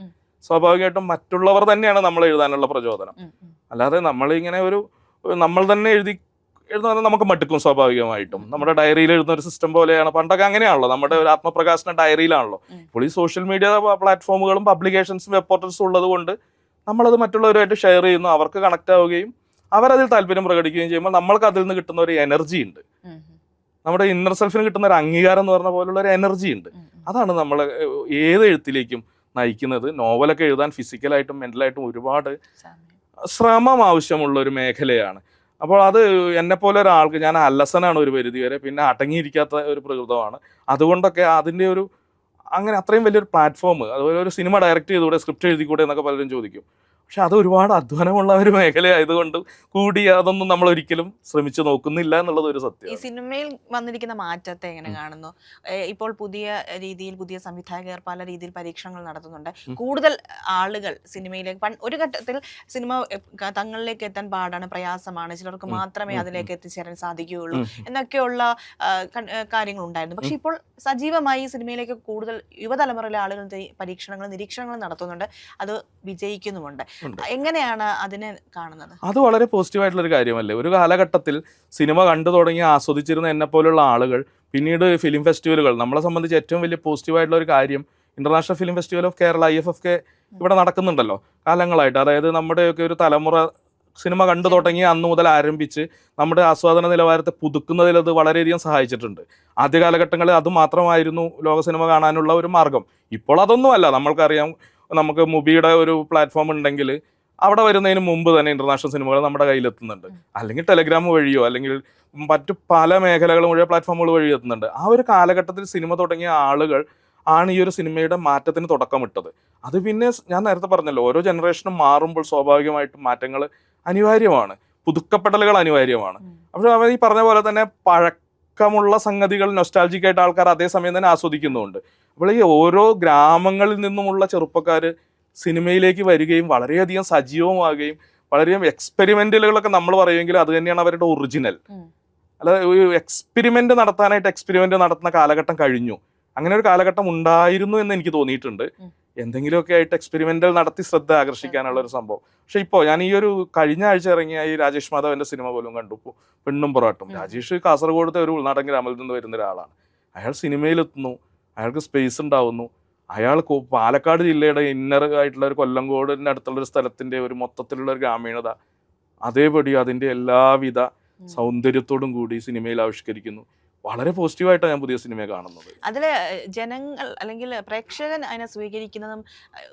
സ്വാഭാവികമായിട്ടും മറ്റുള്ളവർ തന്നെയാണ് നമ്മൾ എഴുതാനുള്ള പ്രചോദനം. അല്ലാതെ നമ്മളിങ്ങനെ നമ്മൾ തന്നെ എഴുതുന്നത് നമുക്ക് മടുക്കും സ്വാഭാവികമായിട്ടും. നമ്മുടെ ഡയറിയിൽ എഴുതുന്ന ഒരു സിസ്റ്റം പോലെയാണ്. പണ്ടൊക്കെ അങ്ങനെയാണല്ലോ, നമ്മുടെ ഒരു ആത്മപ്രകാശന ഡയറിയിലാണല്ലോ. ഇപ്പോൾ ഈ സോഷ്യൽ മീഡിയ പ്ലാറ്റ്ഫോമുകളും പബ്ലിക്കേഷൻസും വെബ് പോർട്ടൽസും ഉള്ളത് കൊണ്ട് നമ്മളത് മറ്റുള്ളവരുമായിട്ട് ഷെയർ ചെയ്യുന്നു, അവർക്ക് കണക്ട് ആവുകയും അവരതിൽ താല്പര്യം പ്രകടിക്കുകയും ചെയ്യുമ്പോൾ നമ്മൾക്ക് അതിൽ നിന്ന് കിട്ടുന്ന ഒരു എനർജി ഉണ്ട്. നമ്മുടെ ഇന്നർ സെൽഫിന് കിട്ടുന്ന ഒരു അംഗീകാരം എന്ന് പറഞ്ഞ പോലുള്ള ഒരു എനർജി ഉണ്ട്. അതാണ് നമ്മൾ ഏത് എഴുത്തിലേക്കും നയിക്കുന്നത്. നോവലൊക്കെ എഴുതാൻ ഫിസിക്കലായിട്ടും മെന്റലായിട്ടും ഒരുപാട് ശ്രമം ആവശ്യമുള്ള ഒരു മേഖലയാണ്. അപ്പോൾ അത് എന്നെപ്പോലെ ഒരാൾക്ക്, ഞാൻ അലസനാണ് ഒരു പരിധി വരെ, പിന്നെ അടങ്ങിയിരിക്കാത്ത ഒരു പ്രകൃതമാണ്. അതുകൊണ്ടൊക്കെ അതിൻ്റെ അങ്ങനെ അത്രയും വലിയൊരു പ്ലാറ്റ്ഫോം, അതുപോലെ ഒരു സിനിമ ഡയറക്റ്റ് ചെയ്തുകൂടെ, സ്ക്രിപ്റ്റ് എഴുതിക്കൂടെ എന്നൊക്കെ പലരും ചോദിക്കും. പക്ഷെ അത് ഒരുപാട് അധ്വാനമുള്ള ഒരു മേഖലയായതുകൊണ്ട് കൂടി അതൊന്നും നമ്മൾ ഒരിക്കലും ശ്രമിച്ചു നോക്കുന്നില്ല എന്നുള്ളത് ഒരു സത്യം. ഈ സിനിമയിൽ വന്നിരിക്കുന്ന മാറ്റത്തെ എങ്ങനെ കാണുന്നു? ഇപ്പോൾ പുതിയ രീതിയിൽ പുതിയ സംവിധായകർ പല രീതിയിൽ പരീക്ഷണങ്ങൾ നടത്തുന്നുണ്ട്. കൂടുതൽ ആളുകൾ സിനിമയിലേക്ക്, ഒരു ഘട്ടത്തിൽ സിനിമ തങ്ങളിലേക്ക് എത്താൻ പാടാണ്, പ്രയാസമാണ്, ചിലർക്ക് മാത്രമേ അതിലേക്ക് എത്തിച്ചേരാൻ സാധിക്കുകയുള്ളൂ എന്നൊക്കെയുള്ള കാര്യങ്ങൾ ഉണ്ടായിരുന്നു. പക്ഷെ ഇപ്പോൾ സജീവമായി സിനിമയിലേക്ക് കൂടുതൽ യുവതലമുറയിലെ ആളുകൾ പരീക്ഷണങ്ങളും നിരീക്ഷണങ്ങളും നടത്തുന്നുണ്ട്, അത് വിജയിക്കുന്നുമുണ്ട്. എങ്ങനെയാണ് അതിനെ കാണുന്നത്? അത് വളരെ പോസിറ്റീവായിട്ടുള്ളൊരു കാര്യമല്ലേ. ഒരു കാലഘട്ടത്തിൽ സിനിമ കണ്ടു തുടങ്ങി ആസ്വദിച്ചിരുന്ന എന്നെ പോലുള്ള ആളുകൾ പിന്നീട് ഫിലിം ഫെസ്റ്റിവലുകൾ, നമ്മളെ സംബന്ധിച്ച് ഏറ്റവും വലിയ പോസിറ്റീവായിട്ടുള്ള ഒരു കാര്യം international film festival of Kerala IFFK ഇവിടെ നടക്കുന്നുണ്ടല്ലോ കാലങ്ങളായിട്ട്. അതായത് നമ്മുടെയൊക്കെ ഒരു തലമുറ സിനിമ കണ്ടു തുടങ്ങി അന്ന് മുതൽ ആരംഭിച്ച് നമ്മുടെ ആസ്വാദന നിലവാരത്തെ പുതുക്കുന്നതിൽ അത് വളരെയധികം സഹായിച്ചിട്ടുണ്ട്. ആദ്യ കാലഘട്ടങ്ങളിൽ അത് മാത്രമായിരുന്നു ലോക സിനിമ കാണാനുള്ള ഒരു മാർഗം. ഇപ്പോൾ അതൊന്നുമല്ല. നമ്മൾക്കറിയാം, നമുക്ക് മുബിയുടെ ഒരു പ്ലാറ്റ്ഫോം ഉണ്ടെങ്കിൽ അവിടെ വരുന്നതിന് മുമ്പ് തന്നെ ഇന്റർനാഷണൽ സിനിമകൾ നമ്മുടെ കയ്യിലെത്തുന്നുണ്ട്. അല്ലെങ്കിൽ ടെലഗ്രാം വഴിയോ അല്ലെങ്കിൽ മറ്റു പല മേഖലകളും വഴിയോ പ്ലാറ്റ്ഫോമുകൾ വഴി എത്തുന്നുണ്ട്. ആ ഒരു കാലഘട്ടത്തിൽ സിനിമ തുടങ്ങിയ ആളുകൾ ആണ് ഈ ഒരു സിനിമയുടെ മാറ്റത്തിന് തുടക്കമിട്ടത്. അത് പിന്നെ ഞാൻ നേരത്തെ പറഞ്ഞല്ലോ, ഓരോ ജനറേഷനും മാറുമ്പോൾ സ്വാഭാവികമായിട്ടും മാറ്റങ്ങൾ അനിവാര്യമാണ്, പുതുക്കപ്പെടലുകൾ അനിവാര്യമാണ്. അപ്പോൾ അവർ ഈ പറഞ്ഞ പോലെ തന്നെ പഴക്കമുള്ള സംഗതികൾ നൊസ്റ്റാൾജിക്കായിട്ട് ആൾക്കാർ അതേസമയം തന്നെ ആസ്വദിക്കുന്നുമുണ്ട്. അപ്പോൾ ഈ ഓരോ ഗ്രാമങ്ങളിൽ നിന്നുമുള്ള ചെറുപ്പക്കാർ സിനിമയിലേക്ക് വരികയും വളരെയധികം സജീവമാകുകയും വളരെയധികം എക്സ്പെരിമെന്റുകളൊക്കെ നമ്മൾ പറയുമെങ്കിലും അത് തന്നെയാണ് അവരുടെ ഒറിജിനൽ. അല്ലാതെ ഒരു എക്സ്പെരിമെന്റ് നടത്തുന്ന കാലഘട്ടം കഴിഞ്ഞു. അങ്ങനെ ഒരു കാലഘട്ടം ഉണ്ടായിരുന്നു എന്ന് എനിക്ക് തോന്നിയിട്ടുണ്ട്. എന്തെങ്കിലുമൊക്കെ ആയിട്ട് എക്സ്പെരിമെന്റൽ നടത്തി ശ്രദ്ധ ആകർഷിക്കാനുള്ള ഒരു സംഭവം. പക്ഷെ ഇപ്പോൾ ഞാൻ ഈ ഒരു കഴിഞ്ഞ ആഴ്ച ഇറങ്ങിയ ഈ രാജേഷ് മാധവന്റെ സിനിമ പോലും കണ്ടു, പെണ്ണും പൊറാട്ടും. രാജേഷ് കാസർഗോഡത്തെ ഒരു ഉൾനാടൻ ഗ്രാമത്തിൽ നിന്ന് വരുന്ന ഒരാളാണ്. അയാൾ സിനിമയിലെത്തുന്നു, അയാൾക്ക് സ്പേസ് ഉണ്ടാവുന്നു. അയാൾ പാലക്കാട് ജില്ലയുടെ ഇന്നർ ആയിട്ടുള്ള ഒരു കൊല്ലങ്കോടിൻ്റെ അടുത്തുള്ളൊരു സ്ഥലത്തിൻ്റെ ഒരു മൊത്തത്തിലുള്ള ഒരു ഗ്രാമീണത അതേപടി അതിൻ്റെ എല്ലാവിധ സൗന്ദര്യത്തോടും കൂടി സിനിമയിൽ ആവിഷ്കരിക്കുന്നു. വളരെ പോസിറ്റീവായിട്ടാണ് ഞാൻ പുതിയ സിനിമയെ കാണുന്നത്. അതിലെ ജനങ്ങൾ അല്ലെങ്കിൽ പ്രേക്ഷകൻ അതിനെ സ്വീകരിക്കുന്നതും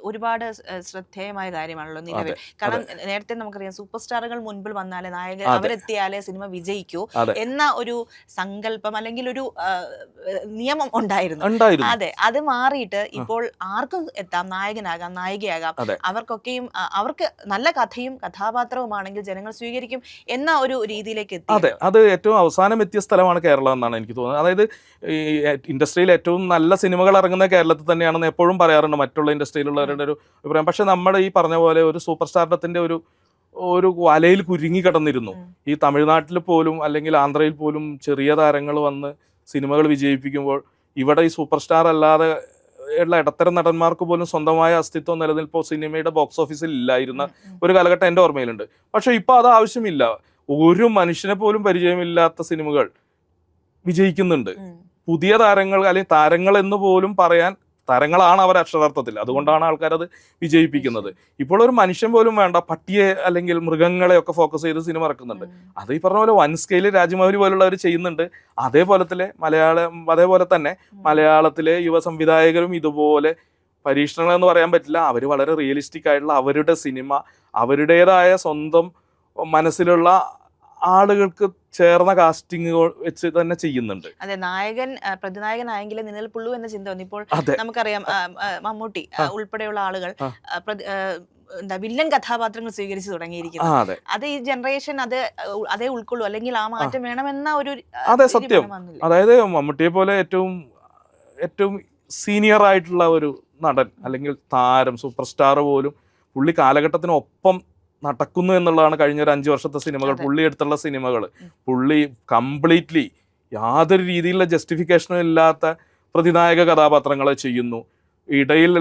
ഒരുപാട് ശ്രദ്ധേയമായ കാര്യമാണല്ലോ നിലവിൽ. കാരണം നേരത്തെ നമുക്കറിയാം, സൂപ്പർ സ്റ്റാറുകൾ മുൻപിൽ വന്നാലേ നായകൻ അവരെത്തിയാലേ സിനിമ വിജയിക്കൂ എന്ന ഒരു സങ്കല്പം അല്ലെങ്കിൽ ഒരു നിയമം ഉണ്ടായിരുന്നു. അതെ, അത് മാറിയിട്ട് ഇപ്പോൾ ആർക്കും എത്താം, നായകനാകാം, നായികയാകാം. അവർക്കൊക്കെയും അവർക്ക് നല്ല കഥയും കഥാപാത്രവുമാണെങ്കിൽ ജനങ്ങൾ സ്വീകരിക്കും എന്ന ഒരു രീതിയിലേക്ക് എത്തി. അതെ, അത് ഏറ്റവും അവസാനം എത്തിയ സ്ഥലമാണ് കേരളം എന്നാണ് എനിക്ക് തോന്നുന്നത്. അതായത് ഈ ഇൻഡസ്ട്രിയിൽ ഏറ്റവും നല്ല സിനിമകൾ ഇറങ്ങുന്ന കേരളത്തിൽ തന്നെയാണെന്ന് എപ്പോഴും പറയാറുണ്ട് മറ്റുള്ള ഇൻഡസ്ട്രിയിലുള്ളവരുടെ ഒരു അഭിപ്രായം. പക്ഷെ നമ്മുടെ ഈ പറഞ്ഞ പോലെ ഒരു സൂപ്പർ സ്റ്റാർഡത്തിന്റെ ഒരു വലയിൽ കുരുങ്ങി കിടന്നിരുന്നു. ഈ തമിഴ്നാട്ടിൽ പോലും അല്ലെങ്കിൽ ആന്ധ്രയിൽ പോലും ചെറിയ താരങ്ങൾ വന്ന് സിനിമകൾ വിജയിപ്പിക്കുമ്പോൾ ഇവിടെ ഈ സൂപ്പർ സ്റ്റാർ അല്ലാതെ ഉള്ള ഇടത്തരം നടന്മാർക്ക് പോലും സ്വന്തമായ അസ്തിത്വം നിലനിൽപ്പോ സിനിമയുടെ ബോക്സ് ഓഫീസിൽ ഇല്ലായിരുന്ന ഒരു കാലഘട്ടം എൻ്റെ ഓർമ്മയിലുണ്ട്. പക്ഷെ ഇപ്പൊ അത് ആവശ്യമില്ല. ഒരു മനുഷ്യനെ പോലും പരിചയമില്ലാത്ത സിനിമകൾ വിജയിക്കുന്നുണ്ട്. പുതിയ താരങ്ങൾ അല്ലെങ്കിൽ താരങ്ങൾ എന്ന് പോലും പറയാൻ, താരങ്ങളാണ് അവർ അക്ഷരാർത്ഥത്തിൽ, അതുകൊണ്ടാണ് ആൾക്കാരത് വിജയിപ്പിക്കുന്നത്. ഇപ്പോൾ ഒരു മനുഷ്യൻ പോലും വേണ്ട, പട്ടിയെ അല്ലെങ്കിൽ മൃഗങ്ങളെ ഒക്കെ ഫോക്കസ് ചെയ്ത് സിനിമ ഇറക്കുന്നുണ്ട്. അത് ഈ പറഞ്ഞ പോലെ വൻ സ്കെയിലിൽ രാജമൗലി പോലുള്ളവർ ചെയ്യുന്നുണ്ട്. അതേപോലെ തന്നെ മലയാളത്തിലെ യുവ സംവിധായകരും ഇതുപോലെ പരീക്ഷണങ്ങൾ എന്ന് പറയാൻ പറ്റില്ല, അവർ വളരെ റിയലിസ്റ്റിക് ആയിട്ടുള്ള അവരുടെ സിനിമ അവരുടേതായ സ്വന്തം മനസ്സിലുള്ള ആളുകൾക്ക് ചേർന്ന കാസ്റ്റിംഗ് വെച്ച് തന്നെ ചെയ്യുന്നുണ്ട്. അതെ, നായകൻ പ്രതിനായകനായെങ്കിലും നിലനിൽപ്പുള്ളൂ എന്ന ചിന്ത വന്നു. ഇപ്പോൾ നമുക്കറിയാം, മമ്മൂട്ടി ഉൾപ്പെടെയുള്ള ആളുകൾ എന്താ വില്ലൻ കഥാപാത്രങ്ങൾ സ്വീകരിച്ചു തുടങ്ങിയിരിക്കുന്നത്. അതെ അത് ഈ ജനറേഷൻ അതേ ഉൾക്കൊള്ളൂ, അല്ലെങ്കിൽ ആ മാറ്റം വേണമെന്ന ഒരു അതെ സത്യം. തീരുമാനം വന്നില്ല. അതായത് മമ്മൂട്ടിയെ പോലെ ഏറ്റവും ഏറ്റവും സീനിയർ ആയിട്ടുള്ള ഒരു നടൻ അല്ലെങ്കിൽ താരം സൂപ്പർ സ്റ്റാർ പോലും പുള്ളി കാലഘട്ടത്തിനൊപ്പം നടക്കുന്നു എന്നുള്ളതാണ് കഴിഞ്ഞ ഒരു 5 വർഷത്തെ സിനിമകൾ, അതെ. പുള്ളി എടുത്തുള്ള സിനിമകൾ. പുള്ളി കംപ്ലീറ്റ്ലി യാതൊരു രീതിയിലുള്ള ജസ്റ്റിഫിക്കേഷനും ഇല്ലാത്ത പ്രതിനായക കഥാപാത്രങ്ങളെ ചെയ്യുന്നു. ഇടയിൽ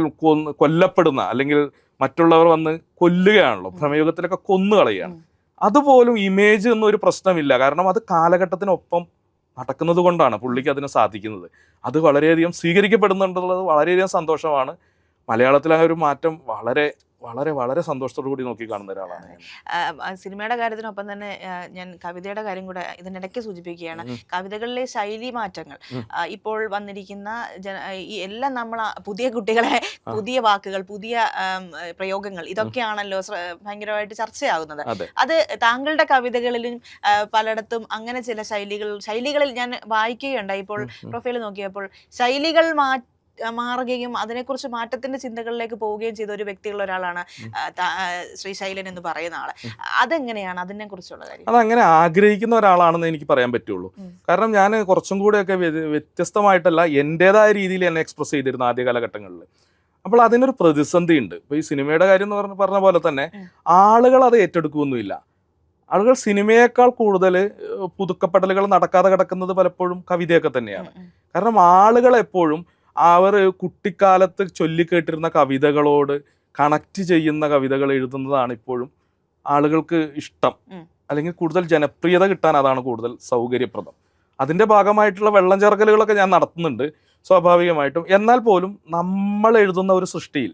കൊല്ലപ്പെടുന്ന അല്ലെങ്കിൽ മറ്റുള്ളവർ വന്ന് കൊല്ലുകയാണല്ലോ, ഭ്രമയുഗത്തിലൊക്കെ കൊന്നു കളയുകയാണ്. അതുപോലും ഇമേജ് എന്നൊരു പ്രശ്നമില്ല, കാരണം അത് കാലഘട്ടത്തിനൊപ്പം നടക്കുന്നത് കൊണ്ടാണ് പുള്ളിക്ക് അതിന് സാധിക്കുന്നത്. അത് വളരെയധികം സ്വീകരിക്കപ്പെടുന്നുണ്ടുള്ളത് വളരെയധികം സന്തോഷമാണ്. മലയാളത്തിലെ ആ ഒരു മാറ്റം വളരെ വളരെ വളരെ സന്തോഷത്തോടു കൂടി നോക്കി കാണുന്ന ഒരാളാണ് ഞാൻ. സിനിമയുടെ കാര്യത്തിനൊപ്പം തന്നെ ഞാൻ കവിതയുടെ കാര്യം കൂടെ ഇതിനിടയ്ക്ക് സൂചിപ്പിക്കുകയാണ്. കവിതകളിലെ ശൈലി മാറ്റങ്ങൾ, ഇപ്പോൾ വന്നിരിക്കുന്ന ഈ എല്ലാം നമ്മൾ പുതിയ കുട്ടികളെ പുതിയ വാക്കുകൾ, പുതിയ പ്രയോഗങ്ങൾ, ഇതൊക്കെയാണല്ലോ ഭയങ്കരമായിട്ട് ചർച്ചയാകുന്നത്. അത് താങ്കളുടെ കവിതകളിലും പലയിടത്തും അങ്ങനെ ചില ശൈലികളിൽ ഞാൻ വായിക്കുകയുണ്ടായി. ഇപ്പോൾ പ്രൊഫൈൽ നോക്കിയപ്പോൾ ശൈലികൾ മാറുകയും അതിനെക്കുറിച്ച് മാറ്റത്തിന്റെ ചിന്തകളിലേക്ക് പോവുകയും ചെയ്ത ഒരു വ്യക്തിയുള്ള ഒരാളാണ് ശ്രീ ശൈലൻ എന്ന് പറയുന്ന ആള്. അതെങ്ങനെയാണ്, അതിനെ കുറിച്ചുള്ള കാര്യം? അതങ്ങനെ ആഗ്രഹിക്കുന്ന ഒരാളാണെന്ന് എനിക്ക് പറയാൻ പറ്റുള്ളൂ. കാരണം ഞാൻ കുറച്ചും കൂടെയൊക്കെ വ്യത്യസ്തമായിട്ടല്ല എൻ്റെതായ രീതിയിൽ എന്നെ എക്സ്പ്രസ് ചെയ്തിരുന്നു ആദ്യ കാലഘട്ടങ്ങളിൽ. അപ്പോൾ അതിനൊരു പ്രതിസന്ധി ഉണ്ട്. ഇപ്പോൾ ഈ സിനിമയുടെ കാര്യം എന്ന് പറഞ്ഞ പോലെ തന്നെ ആളുകൾ അത് ഏറ്റെടുക്കുകയൊന്നുമില്ല. ആളുകൾ സിനിമയേക്കാൾ കൂടുതൽ പുതുക്കപ്പെടലുകൾ നടക്കാതെ കിടക്കുന്നത് പലപ്പോഴും കവിതയൊക്കെ തന്നെയാണ്. കാരണം ആളുകൾ എപ്പോഴും അവർ കുട്ടിക്കാലത്ത് ചൊല്ലിക്കേട്ടിരുന്ന കവിതകളോട് കണക്ട് ചെയ്യുന്ന കവിതകൾ എഴുതുന്നതാണ് ഇപ്പോഴും ആളുകൾക്ക് ഇഷ്ടം, അല്ലെങ്കിൽ കൂടുതൽ ജനപ്രിയത കിട്ടാൻ അതാണ് കൂടുതൽ സൗകര്യപ്രദം. അതിൻ്റെ ഭാഗമായിട്ടുള്ള വെള്ളം ചേർക്കലുകളൊക്കെ ഞാൻ നടത്തുന്നുണ്ട് സ്വാഭാവികമായിട്ടും. എന്നാൽ പോലും നമ്മൾ എഴുതുന്ന ഒരു സൃഷ്ടിയിൽ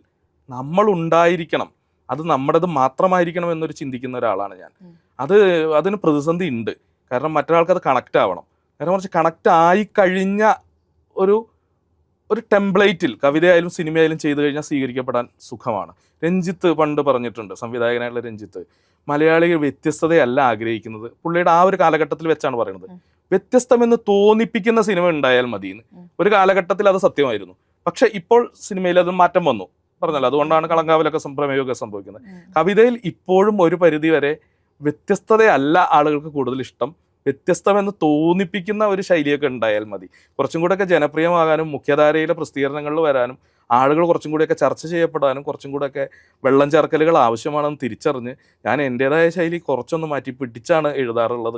നമ്മൾ ഉണ്ടായിരിക്കണം, അത് നമ്മുടേത് മാത്രമായിരിക്കണം എന്നൊരു ചിന്തിക്കുന്ന ഒരാളാണ് ഞാൻ. അതിന് പ്രതിസന്ധി ഉണ്ട്. കാരണം മറ്റൊരാൾക്ക് അത് കണക്റ്റ് ആവണം. നേരെ മറിച്ച് കണക്റ്റ് ആയി കഴിഞ്ഞ ഒരു ടെംപ്ലേറ്റിൽ കവിതയായാലും സിനിമയായാലും ചെയ്തു കഴിഞ്ഞാൽ സ്വീകരിക്കപ്പെടാൻ സുഖമാണ്. രഞ്ജിത്ത് പണ്ട് പറഞ്ഞിട്ടുണ്ട്, സംവിധായകനായിട്ടുള്ള രഞ്ജിത്ത്, മലയാളികൾ വ്യത്യസ്തതയല്ല ആഗ്രഹിക്കുന്നത്. പുള്ളിയുടെ ആ ഒരു കാലഘട്ടത്തിൽ വെച്ചാണ് പറയുന്നത്. വ്യത്യസ്തമെന്ന് തോന്നിപ്പിക്കുന്ന സിനിമ ഉണ്ടായാൽ മതിയെന്ന്. ഒരു കാലഘട്ടത്തിൽ അത് സത്യമായിരുന്നു. പക്ഷെ ഇപ്പോൾ സിനിമയിൽ അത് മാറ്റം വന്നു പറഞ്ഞല്ലോ. അതുകൊണ്ടാണ് കളങ്കാവലൊക്കെ പ്രമേയമൊക്കെ സംഭവിക്കുന്നത്. കവിതയിൽ ഇപ്പോഴും ഒരു പരിധി വരെ വ്യത്യസ്തതയല്ല ആളുകൾക്ക് കൂടുതൽ ഇഷ്ടം, വ്യത്യസ്തമെന്ന് തോന്നിപ്പിക്കുന്ന ഒരു ശൈലിയൊക്കെ ഉണ്ടായാൽ മതി. കുറച്ചും കൂടെയൊക്കെ ജനപ്രിയമാകാനും മുഖ്യധാരയിലെ പ്രസിദ്ധീകരണങ്ങളിൽ വരാനും ആളുകൾ കുറച്ചും കൂടെയൊക്കെ ചർച്ച ചെയ്യപ്പെടാനും കുറച്ചും കൂടെയൊക്കെ വെള്ളം ചേർക്കലുകൾ ആവശ്യമാണെന്ന് തിരിച്ചറിഞ്ഞ് ഞാൻ എൻ്റെതായ ശൈലി കുറച്ചൊന്ന് മാറ്റി പിടിച്ചാണ് എഴുതാറുള്ളത്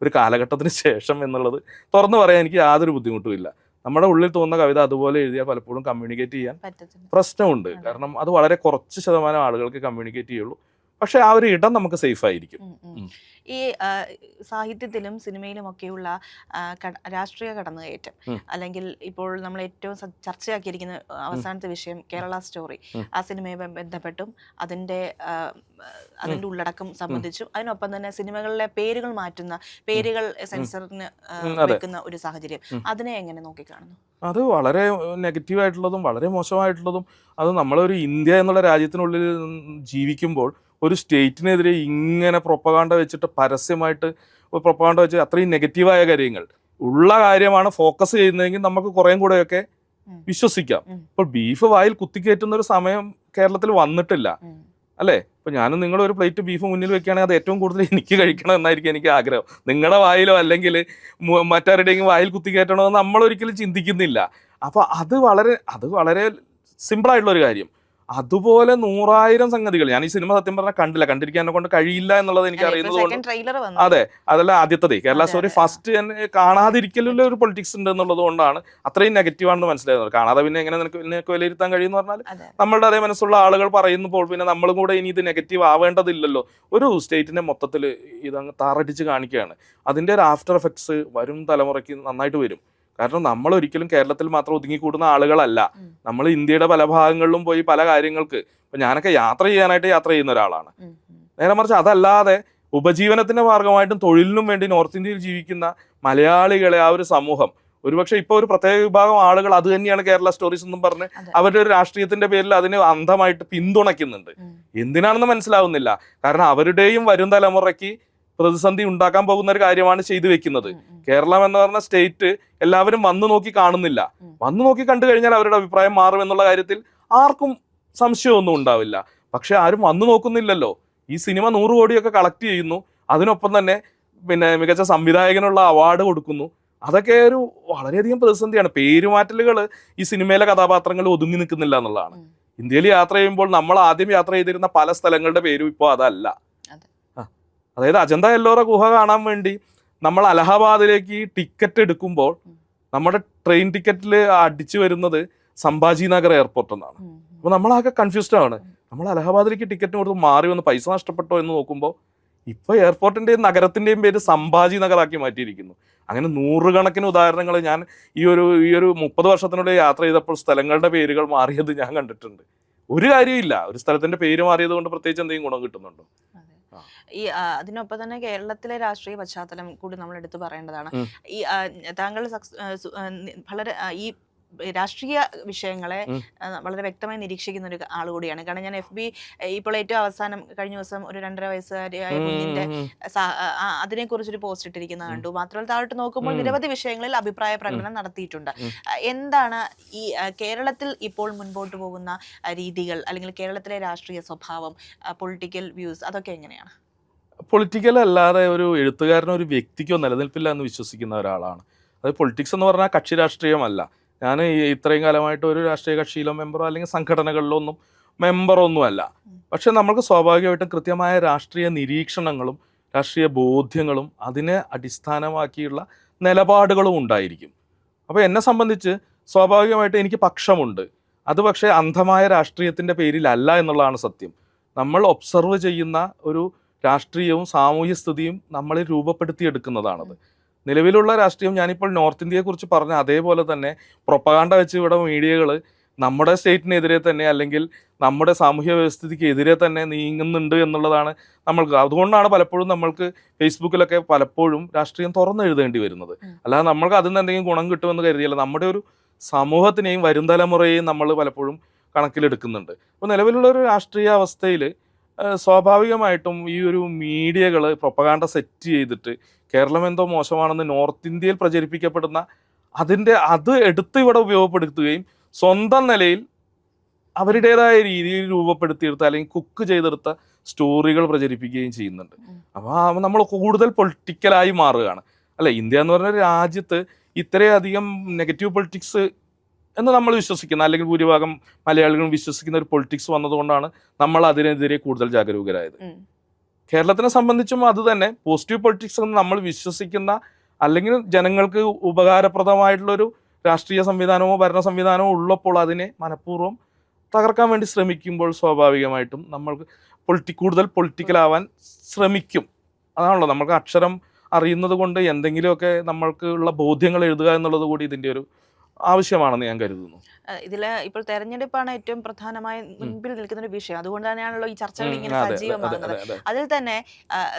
ഒരു കാലഘട്ടത്തിന് ശേഷം എന്നുള്ളത് തുറന്നു പറയാൻ എനിക്ക് യാതൊരു ബുദ്ധിമുട്ടും ഇല്ല. നമ്മുടെ ഉള്ളിൽ തോന്നുന്ന കവിത അതുപോലെ എഴുതിയാൽ പലപ്പോഴും കമ്മ്യൂണിക്കേറ്റ് ചെയ്യാൻ പ്രശ്നമുണ്ട്. കാരണം അത് വളരെ കുറച്ച് ശതമാനം ആളുകൾക്ക് കമ്മ്യൂണിക്കേറ്റ് ചെയ്യുള്ളൂ. പക്ഷെ ആ ഒരു ഇടം നമുക്ക് സേഫ് ആയിരിക്കും. ഈ സാഹിത്യത്തിലും സിനിമയിലും ഒക്കെയുള്ള രാഷ്ട്രീയ കടന്നുകയറ്റം, അല്ലെങ്കിൽ ഇപ്പോൾ നമ്മൾ ഏറ്റവും ചർച്ചയാക്കിയിരിക്കുന്ന അവസാനത്തെ വിഷയം കേരള സ്റ്റോറി, ആ സിനിമയെ ബന്ധപ്പെട്ടും അതിൻ്റെ ഉള്ളടക്കം സംബന്ധിച്ചും, അതിനൊപ്പം തന്നെ സിനിമകളിലെ പേരുകൾ മാറ്റുന്ന, പേരുകൾ സെൻസറിന് വെക്കുന്ന ഒരു സാഹചര്യം, അതിനെ എങ്ങനെ നോക്കിക്കാണുന്നു? അത് വളരെ നെഗറ്റീവായിട്ടുള്ളതും വളരെ മോശമായിട്ടുള്ളതും. അത് നമ്മളൊരു ഇന്ത്യ എന്നുള്ള രാജ്യത്തിനുള്ളിൽ ജീവിക്കുമ്പോൾ ഒരു സ്റ്റേറ്റിനെതിരെ ഇങ്ങനെ പ്രൊപ്പഗാണ്ട വെച്ചിട്ട് പരസ്യമായിട്ട് പ്രൊപ്പഗാണ്ട വെച്ച് അത്രയും നെഗറ്റീവായ കാര്യങ്ങൾ ഉള്ള കാര്യമാണ് ഫോക്കസ് ചെയ്യുന്നതെങ്കിൽ നമുക്ക് കുറേം കൂടെയൊക്കെ വിശ്വസിക്കാം. ഇപ്പോൾ ബീഫ് വായിൽ കുത്തിക്കയറ്റുന്ന ഒരു സമയം കേരളത്തിൽ വന്നിട്ടില്ല അല്ലേ? ഇപ്പൊ ഞാനും നിങ്ങളും ഒരു പ്ലേറ്റ് ബീഫ് മുന്നിൽ വെക്കുകയാണെങ്കിൽ അത് ഏറ്റവും കൂടുതൽ എനിക്ക് കഴിക്കണം എന്നായിരിക്കും എനിക്ക് ആഗ്രഹം. നിങ്ങളുടെ വായിലോ അല്ലെങ്കിൽ മറ്റാരുടെയും വായിൽ കുത്തിക്കയറ്റണോ എന്ന് നമ്മളൊരിക്കലും ചിന്തിക്കുന്നില്ല. അപ്പൊ അത് വളരെ സിമ്പിളായിട്ടുള്ളൊരു കാര്യം. അതുപോലെ 100,000 സംഗതികൾ ഞാൻ ഈ സിനിമ സത്യം പറഞ്ഞാൽ കണ്ടിരിക്കാനെ കൊണ്ട് കഴിയില്ല എന്നുള്ളത് എനിക്ക് അറിയുന്നത് കൊണ്ട്. അതെ, അതല്ല ആദ്യത്തെ കേരള സ്റ്റോറി ഫസ്റ്റ് കാണാതിരിക്കലുള്ള ഒരു പൊളിറ്റിക്സ് ഉണ്ട് എന്നുള്ളത് കൊണ്ടാണ് അത്രയും നെഗറ്റീവാണെന്ന് മനസ്സിലായത്. കാണാതെ പിന്നെ എങ്ങനെ നിനക്ക് വിലയിരുത്താൻ കഴിയുമെന്ന് പറഞ്ഞാൽ നമ്മളുടെ അതേ മനസ്സുള്ള ആളുകൾ പറയുമ്പോൾ പിന്നെ നമ്മളും കൂടെ ഇനി ഇത് നെഗറ്റീവ് ആവേണ്ടതില്ലല്ലോ. ഒരു സ്റ്റേറ്റിനെ മൊത്തത്തിൽ ഇതങ്ങ് താറടിച്ച് കാണിക്കുകയാണ്. അതിൻ്റെ ഒരു ആഫ്റ്റർ എഫക്ട്സ് വരും തലമുറയ്ക്ക് നന്നായിട്ട് വരും. കാരണം നമ്മൾ ഒരിക്കലും കേരളത്തിൽ മാത്രം ഒതുങ്ങിക്കൂടുന്ന ആളുകളല്ല. നമ്മൾ ഇന്ത്യയുടെ പല ഭാഗങ്ങളിലും പോയി പല കാര്യങ്ങൾക്ക്, ഇപ്പൊ ഞാനൊക്കെ യാത്ര ചെയ്യുന്ന ഒരാളാണ്. നേരെ മറിച്ച് അതല്ലാതെ ഉപജീവനത്തിന്റെ മാർഗമായിട്ടും തൊഴിലിനും വേണ്ടി നോർത്ത് ഇന്ത്യയിൽ ജീവിക്കുന്ന മലയാളികളെ ആ ഒരു സമൂഹം, ഒരുപക്ഷെ ഇപ്പൊ ഒരു പ്രത്യേക വിഭാഗം ആളുകൾ അത് തന്നെയാണ് കേരള സ്റ്റോറീസ് എന്നും പറഞ്ഞ് അവരുടെ ഒരു രാഷ്ട്രീയത്തിന്റെ പേരിൽ അതിനെ അന്ധമായിട്ട് പിന്തുണയ്ക്കുന്നുണ്ട്. എന്തിനാണെന്ന് മനസ്സിലാവുന്നില്ല. കാരണം അവരുടെയും വരും തലമുറയ്ക്ക് പ്രതിസന്ധി ഉണ്ടാക്കാൻ പോകുന്ന ഒരു കാര്യമാണ് ചെയ്തു വെക്കുന്നത്. കേരളം എന്ന് പറഞ്ഞ സ്റ്റേറ്റ് എല്ലാവരും വന്നു നോക്കി കാണുന്നില്ല. വന്നു നോക്കി കണ്ടു കഴിഞ്ഞാൽ അവരുടെ അഭിപ്രായം മാറും എന്നുള്ള കാര്യത്തിൽ ആർക്കും സംശയമൊന്നും ഉണ്ടാവില്ല. പക്ഷെ ആരും വന്നു നോക്കുന്നില്ലല്ലോ. ഈ സിനിമ 100 കോടിയൊക്കെ കളക്ട് ചെയ്യുന്നു, അതിനൊപ്പം തന്നെ പിന്നെ മികച്ച സംവിധായകനുള്ള അവാർഡ് കൊടുക്കുന്നു. അതൊക്കെ ഒരു വളരെയധികം പ്രതിസന്ധിയാണ്. പേരുമാറ്റലുകൾ ഈ സിനിമയിലെ കഥാപാത്രങ്ങൾ ഒതുങ്ങി നിൽക്കുന്നില്ല എന്നുള്ളതാണ്. ഇന്ത്യയിൽ യാത്ര ചെയ്യുമ്പോൾ നമ്മൾ ആദ്യം യാത്ര ചെയ്തിരുന്ന പല സ്ഥലങ്ങളുടെ പേരും ഇപ്പോൾ അതല്ല. അതായത് അജന്ത എല്ലോറ ഗുഹ കാണാൻ വേണ്ടി നമ്മൾ അലഹബാദിലേക്ക് ടിക്കറ്റ് എടുക്കുമ്പോൾ നമ്മുടെ ട്രെയിൻ ടിക്കറ്റിൽ അടിച്ചു വരുന്നത് സംഭാജി നഗർ എയർപോർട്ട് എന്നാണ്. അപ്പോൾ നമ്മളാകെ കൺഫ്യൂസ്ഡ് ആണ്. നമ്മൾ അലഹബാദിലേക്ക് ടിക്കറ്റ് കൊടുത്ത് മാറി വന്ന് പൈസ നഷ്ടപ്പെട്ടോ എന്ന് നോക്കുമ്പോൾ ഇപ്പോൾ എയർപോർട്ടിൻ്റെയും നഗരത്തിൻ്റെയും പേര് സംഭാജി നഗറാക്കി മാറ്റിയിരിക്കുന്നു. അങ്ങനെ നൂറുകണക്കിന് ഉദാഹരണങ്ങൾ ഞാൻ ഈ ഒരു 30 വർഷത്തിനുള്ളിൽ യാത്ര ചെയ്തപ്പോൾ സ്ഥലങ്ങളുടെ പേരുകൾ മാറിയത് ഞാൻ കണ്ടിട്ടുണ്ട്. ഒരു കാര്യമില്ല, ഒരു സ്ഥലത്തിന്റെ പേര് മാറിയത് കൊണ്ട് പ്രത്യേകിച്ച് എന്തെങ്കിലും ഗുണം കിട്ടുന്നുണ്ടോ? ഈ അതിനൊപ്പം തന്നെ കേരളത്തിലെ രാഷ്ട്രീയ പശ്ചാത്തലം കൂടി നമ്മൾ എടുത്തു പറയേണ്ടതാണ്. ഈ താങ്കൾ വളരെ ഈ രാഷ്ട്രീയ വിഷയങ്ങളെ വളരെ വ്യക്തമായി നിരീക്ഷിക്കുന്ന ഒരു ആൾ കൂടിയാണ്. കാരണം ഞാൻ FB ഇപ്പോൾ ഏറ്റവും അവസാനം കഴിഞ്ഞ ദിവസം ഒരു 2.5 വയസ്സുകാരിയായ കുഞ്ഞിന്റെ അതിനെക്കുറിച്ചൊരു പോസ്റ്റ് ഇട്ടിരിക്കുന്നത് കണ്ടു. മാത്രമല്ല താഴോട്ട് നോക്കുമ്പോൾ നിരവധി വിഷയങ്ങളിൽ അഭിപ്രായ പ്രകടനം നടത്തിയിട്ടുണ്ട്. എന്താണ് ഈ കേരളത്തിൽ ഇപ്പോൾ മുൻപോട്ട് പോകുന്ന രീതികൾ, അല്ലെങ്കിൽ കേരളത്തിലെ രാഷ്ട്രീയ സ്വഭാവം, പൊളിറ്റിക്കൽ വ്യൂസ്, അതൊക്കെ എങ്ങനെയാണ്? പൊളിറ്റിക്കൽ അല്ലാതെ ഒരു എഴുത്തുകാരനോ ഒരു വ്യക്തിക്കോ നിലനിൽപ്പില്ല എന്ന് വിശ്വസിക്കുന്ന ഒരാളാണ്. അത് പൊളിറ്റിക്സ് എന്ന് പറഞ്ഞാൽ കക്ഷി രാഷ്ട്രീയമല്ല. ഞാൻ ഇത്രയും കാലമായിട്ട് ഒരു രാഷ്ട്രീയ കക്ഷിയിലോ മെമ്പറോ അല്ലെങ്കിൽ സംഘടനകളിലോ ഒന്നും മെമ്പറൊന്നുമല്ല. പക്ഷെ നമ്മൾക്ക് സ്വാഭാവികമായിട്ടും കൃത്യമായ രാഷ്ട്രീയ നിരീക്ഷണങ്ങളും രാഷ്ട്രീയ ബോധ്യങ്ങളും അതിനെ അടിസ്ഥാനമാക്കിയുള്ള നിലപാടുകളും ഉണ്ടായിരിക്കും. അപ്പോൾ എന്നെ സംബന്ധിച്ച് സ്വാഭാവികമായിട്ടും എനിക്ക് പക്ഷമുണ്ട്. അത് പക്ഷേ അന്ധമായ രാഷ്ട്രീയത്തിൻ്റെ പേരിലല്ല എന്നുള്ളതാണ് സത്യം. നമ്മൾ ഒബ്സർവ് ചെയ്യുന്ന ഒരു രാഷ്ട്രീയവും സാമൂഹ്യ സ്ഥിതിയും നമ്മളിൽ രൂപപ്പെടുത്തിയെടുക്കുന്നതാണത്. നിലവിലുള്ള രാഷ്ട്രീയം, ഞാനിപ്പോൾ നോർത്ത് ഇന്ത്യയെക്കുറിച്ച് പറഞ്ഞ അതേപോലെ തന്നെ പ്രൊപ്പഗാണ്ട വെച്ച് ഇവിടെ മീഡിയകൾ നമ്മുടെ സ്റ്റേറ്റിനെതിരെ തന്നെ അല്ലെങ്കിൽ നമ്മുടെ സാമൂഹ്യ വ്യവസ്ഥിതിക്ക് എതിരെ തന്നെ നീങ്ങുന്നുണ്ട് എന്നുള്ളതാണ് നമ്മൾക്ക്. അതുകൊണ്ടാണ് പലപ്പോഴും നമ്മൾക്ക് ഫേസ്ബുക്കിലൊക്കെ പലപ്പോഴും രാഷ്ട്രീയം തുറന്നെഴുതേണ്ടി വരുന്നത്. അല്ലാതെ നമ്മൾക്ക് അതിൽ നിന്ന് എന്തെങ്കിലും ഗുണം കിട്ടുമെന്ന് കരുതിയല്ല, നമ്മുടെ ഒരു സമൂഹത്തിനെയും വരും തലമുറയെയും നമ്മൾ പലപ്പോഴും കണക്കിലെടുക്കുന്നുണ്ട്. അപ്പോൾ നിലവിലുള്ള ഒരു രാഷ്ട്രീയ അവസ്ഥയിൽ സ്വാഭാവികമായിട്ടും ഈ ഒരു മീഡിയകൾ പ്രൊപ്പഗാണ്ട സെറ്റ് ചെയ്തിട്ട് കേരളം എന്തോ മോശമാണെന്ന് നോർത്ത് ഇന്ത്യയിൽ പ്രചരിപ്പിക്കപ്പെടുന്ന അത് എടുത്ത് ഇവിടെ ഉപയോഗപ്പെടുത്തുകയും സ്വന്തം നിലയിൽ അവരുടേതായ രീതിയിൽ രൂപപ്പെടുത്തിയെടുത്ത അല്ലെങ്കിൽ കുക്ക് ചെയ്തെടുത്ത സ്റ്റോറികൾ പ്രചരിപ്പിക്കുകയും ചെയ്യുന്നുണ്ട്. അപ്പോൾ നമ്മൾ കൂടുതൽ പൊളിറ്റിക്കലായി മാറുകയാണ്. അല്ലെ, ഇന്ത്യ എന്ന് പറഞ്ഞ രാജ്യത്ത് ഇത്രയധികം നെഗറ്റീവ് പൊളിറ്റിക്സ് എന്ന് നമ്മൾ വിശ്വസിക്കുന്ന, അല്ലെങ്കിൽ ഭൂരിഭാഗം മലയാളികളും വിശ്വസിക്കുന്ന ഒരു പൊളിറ്റിക്സ് വന്നതുകൊണ്ടാണ് നമ്മൾ അതിനെതിരെ കൂടുതൽ ജാഗരൂകരായത്. കേരളത്തിനെ സംബന്ധിച്ചും അത് തന്നെ പോസിറ്റീവ് പൊളിറ്റിക്സ് എന്ന് നമ്മൾ വിശ്വസിക്കുന്ന, അല്ലെങ്കിൽ ജനങ്ങൾക്ക് ഉപകാരപ്രദമായിട്ടുള്ളൊരു രാഷ്ട്രീയ സംവിധാനമോ ഭരണ സംവിധാനമോ ഉള്ളപ്പോൾ അതിനെ മനഃപൂർവ്വം തകർക്കാൻ വേണ്ടി ശ്രമിക്കുമ്പോൾ സ്വാഭാവികമായിട്ടും നമ്മൾക്ക് കൂടുതൽ പൊളിറ്റിക്കലാവാൻ ശ്രമിക്കും. അതാണല്ലോ, നമ്മൾക്ക് അക്ഷരം അറിയുന്നത് കൊണ്ട് എന്തെങ്കിലുമൊക്കെ നമ്മൾക്ക് ഉള്ള ബോധ്യങ്ങൾ എഴുതുക എന്നുള്ളത് കൂടി ഇതിൻ്റെ ഒരു ആവശ്യമാണെന്ന് ഞാൻ കരുതുന്നു. ഇതിൽ ഇപ്പോൾ തെരഞ്ഞെടുപ്പാണ് ഏറ്റവും പ്രധാനമായി മുൻപിൽ നിൽക്കുന്ന ഒരു വിഷയം. അതുകൊണ്ട് തന്നെയാണല്ലോ ഈ ചർച്ചകൾ ഇങ്ങനെ സജീവമാകുന്നത്. അതിൽ തന്നെ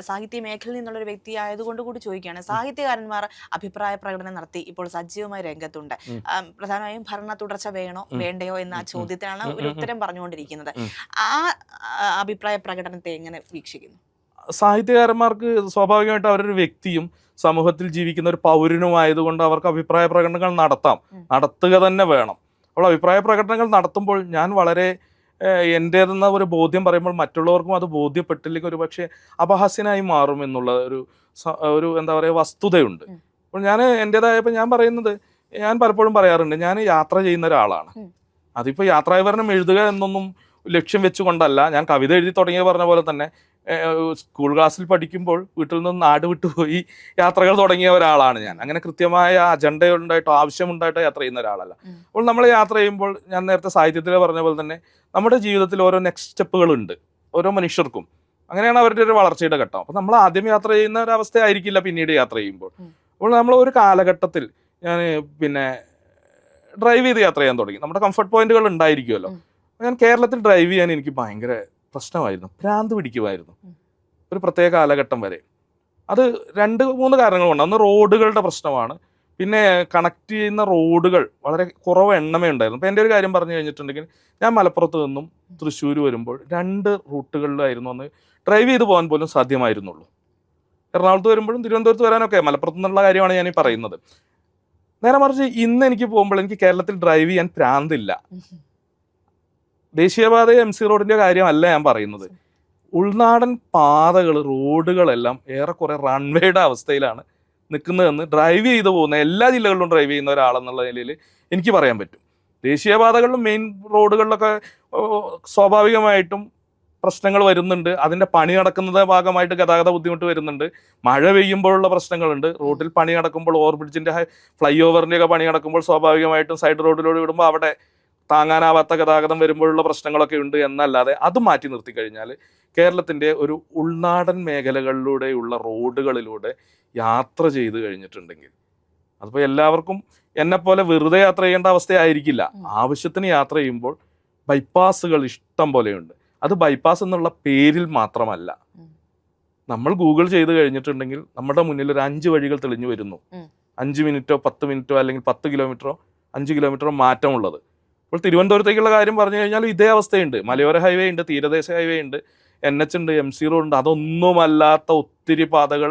സാഹിത്യ മേഖലയിൽ നിന്നുള്ള ഒരു വ്യക്തി ആയതുകൊണ്ട് കൂടി ചോദിക്കുകയാണ്, സാഹിത്യകാരന്മാർ അഭിപ്രായ പ്രകടനം നടത്തി ഇപ്പോൾ സജീവമായി രംഗത്തുണ്ട്. പ്രധാനമായും ഭരണ തുടർച്ച വേണോ വേണ്ടയോ എന്ന ചോദ്യത്തിനാണ് ഒരു ഉത്തരം പറഞ്ഞുകൊണ്ടിരിക്കുന്നത്. ആ അഭിപ്രായ പ്രകടനത്തെ എങ്ങനെ വീക്ഷിക്കുന്നു? സാഹിത്യകാരന്മാർക്ക് സ്വാഭാവികമായിട്ട് അവരൊരു വ്യക്തിയും സമൂഹത്തിൽ ജീവിക്കുന്ന ഒരു പൗരനുമായതുകൊണ്ട് അവർക്ക് അഭിപ്രായ പ്രകടനങ്ങൾ നടത്തുക തന്നെ വേണം. അപ്പോൾ അഭിപ്രായ പ്രകടനങ്ങൾ നടത്തുമ്പോൾ ഞാൻ വളരെ എൻ്റേതെന്ന ഒരു ബോധ്യം പറയുമ്പോൾ മറ്റുള്ളവർക്കും അത് ബോധ്യപ്പെട്ടില്ലെങ്കിൽ ഒരു പക്ഷേ അപഹാസ്യനായി മാറും എന്നുള്ള ഒരു എന്താ പറയുക വസ്തുതയുണ്ട്. അപ്പോൾ ഞാൻ എൻ്റേതായപ്പോൾ ഞാൻ പറയുന്നത്, ഞാൻ പലപ്പോഴും പറയാറുണ്ട്, ഞാൻ യാത്ര ചെയ്യുന്ന ഒരാളാണ്. അതിപ്പോൾ യാത്രാവിവരണം എഴുതുക എന്നൊന്നും ലക്ഷ്യം വെച്ചുകൊണ്ടല്ല. ഞാൻ കവിത എഴുതി തുടങ്ങിയ പറഞ്ഞ പോലെ തന്നെ സ്കൂൾ ക്ലാസ്സിൽ പഠിക്കുമ്പോൾ വീട്ടിൽ നിന്ന് നാട് വിട്ടുപോയി യാത്രകൾ തുടങ്ങിയ ഒരാളാണ് ഞാൻ. അങ്ങനെ കൃത്യമായ അജണ്ടയുണ്ടായിട്ടോ ആവശ്യമുണ്ടായിട്ടോ യാത്ര ചെയ്യുന്ന ഒരാളല്ല. അപ്പോൾ നമ്മൾ യാത്ര ചെയ്യുമ്പോൾ ഞാൻ നേരത്തെ സാഹിത്യത്തിൽ പറഞ്ഞ പോലെ തന്നെ നമ്മുടെ ജീവിതത്തിൽ ഓരോ നെക്സ്റ്റ് സ്റ്റെപ്പുകളുണ്ട് ഓരോ മനുഷ്യർക്കും. അങ്ങനെയാണ് അവരുടെ ഒരു വളർച്ചയുടെ ഘട്ടം. അപ്പോൾ നമ്മൾ ആദ്യം യാത്ര ചെയ്യുന്ന ഒരു അവസ്ഥയായിരിക്കില്ല പിന്നീട് യാത്ര ചെയ്യുമ്പോൾ. അപ്പോൾ നമ്മൾ ഒരു കാലഘട്ടത്തിൽ ഞാൻ ഡ്രൈവ് ചെയ്ത് യാത്ര ചെയ്യാൻ തുടങ്ങി. നമ്മുടെ കംഫർട്ട് പോയിന്റുകൾ ഉണ്ടായിരിക്കുമല്ലോ. ഞാൻ കേരളത്തിൽ ഡ്രൈവ് ചെയ്യാൻ എനിക്ക് ഭയങ്കര പ്രശ്നമായിരുന്നു, ഭ്രാന്ത് പിടിക്കുമായിരുന്നു ഒരു പ്രത്യേക കാലഘട്ടം വരെ. അത് 2-3 കാരണങ്ങൾ കൊണ്ട്. ഒന്ന് റോഡുകളുടെ പ്രശ്നമാണ്, പിന്നെ കണക്ട് ചെയ്യുന്ന റോഡുകൾ വളരെ കുറവ് എണ്ണമേ ഉണ്ടായിരുന്നു. അപ്പോൾ എൻ്റെ ഒരു കാര്യം പറഞ്ഞു കഴിഞ്ഞിട്ടുണ്ടെങ്കിൽ, ഞാൻ മലപ്പുറത്ത് നിന്നും തൃശ്ശൂർ വരുമ്പോൾ 2 റൂട്ടുകളിലായിരുന്നു അന്ന് ഡ്രൈവ് ചെയ്ത് പോകാൻ പോലും സാധ്യമായിരുന്നുള്ളൂ. എറണാകുളത്ത് വരുമ്പോഴും തിരുവനന്തപുരത്ത് വരാനൊക്കെ മലപ്പുറത്ത് നിന്നുള്ള കാര്യമാണ് ഞാൻ ഈ പറയുന്നത്. നേരെ മറിച്ച് ഇന്ന് എനിക്ക് പോകുമ്പോൾ എനിക്ക് കേരളത്തിൽ ഡ്രൈവ് ചെയ്യാൻ ഭ്രാന്തില്ല. ദേശീയപാത MC റോഡിന്റെ കാര്യമല്ല ഞാൻ പറയുന്നത്. ഉൾനാടൻ പാതകൾ, റോഡുകളെല്ലാം ഏറെക്കുറെ റൺവേയുടെ അവസ്ഥയിലാണ് നിൽക്കുന്നതെന്ന് ഡ്രൈവ് ചെയ്ത് പോകുന്ന എല്ലാ ജില്ലകളിലും ഡ്രൈവ് ചെയ്യുന്ന ഒരാളെന്നുള്ള നിലയിൽ എനിക്ക് പറയാൻ പറ്റും. ദേശീയപാതകളിലും മെയിൻ റോഡുകളിലൊക്കെ സ്വാഭാവികമായിട്ടും പ്രശ്നങ്ങൾ വരുന്നുണ്ട്. അതിൻ്റെ പണി നടക്കുന്നത് ഭാഗമായിട്ട് ഗതാഗത ബുദ്ധിമുട്ട് വരുന്നുണ്ട്. മഴ പെയ്യുമ്പോഴുള്ള പ്രശ്നങ്ങളുണ്ട്. റോഡിൽ പണി നടക്കുമ്പോൾ, ഓവർ ബ്രിഡ്ജിൻ്റെ ഫ്ലൈ ഓവറിൻ്റെയൊക്കെ പണി നടക്കുമ്പോൾ സ്വാഭാവികമായിട്ടും സൈഡ് റോഡിലൂടെ വിടുമ്പോൾ അവിടെ താങ്ങാനാവാത്ത ഗതാഗതം വരുമ്പോഴുള്ള പ്രശ്നങ്ങളൊക്കെ ഉണ്ട്. എന്നല്ലാതെ അത് മാറ്റി നിർത്തി കഴിഞ്ഞാൽ കേരളത്തിൻ്റെ ഒരു ഉൾനാടൻ മേഖലകളിലൂടെയുള്ള റോഡുകളിലൂടെ യാത്ര ചെയ്ത് കഴിഞ്ഞിട്ടുണ്ടെങ്കിൽ അതിപ്പോൾ എല്ലാവർക്കും എന്നെപ്പോലെ വെറുതെ യാത്ര ചെയ്യേണ്ട അവസ്ഥയായിരിക്കില്ല. ആവശ്യത്തിന് യാത്ര ചെയ്യുമ്പോൾ ബൈപ്പാസുകൾ ഇഷ്ടം പോലെയുണ്ട്. അത് ബൈപ്പാസ് എന്നുള്ള പേരിൽ മാത്രമല്ല. നമ്മൾ ഗൂഗിൾ ചെയ്ത് കഴിഞ്ഞിട്ടുണ്ടെങ്കിൽ നമ്മുടെ മുന്നിൽ ഒരു 5 വഴികൾ തെളിഞ്ഞു വരുന്നു. 5 മിനിറ്റോ 10 മിനിറ്റോ അല്ലെങ്കിൽ 10 കിലോമീറ്ററോ 5 കിലോമീറ്ററോ മാറ്റമുള്ളത്. ഇപ്പോൾ തിരുവനന്തപുരത്തേക്കുള്ള കാര്യം പറഞ്ഞു കഴിഞ്ഞാൽ ഇതേ അവസ്ഥയുണ്ട്. മലയോര ഹൈവേ ഉണ്ട്, തീരദേശ ഹൈവേ ഉണ്ട്, NH ഉണ്ട്, MC റോഡ് ഉണ്ട്. അതൊന്നുമല്ലാത്ത ഒത്തിരി പാതകൾ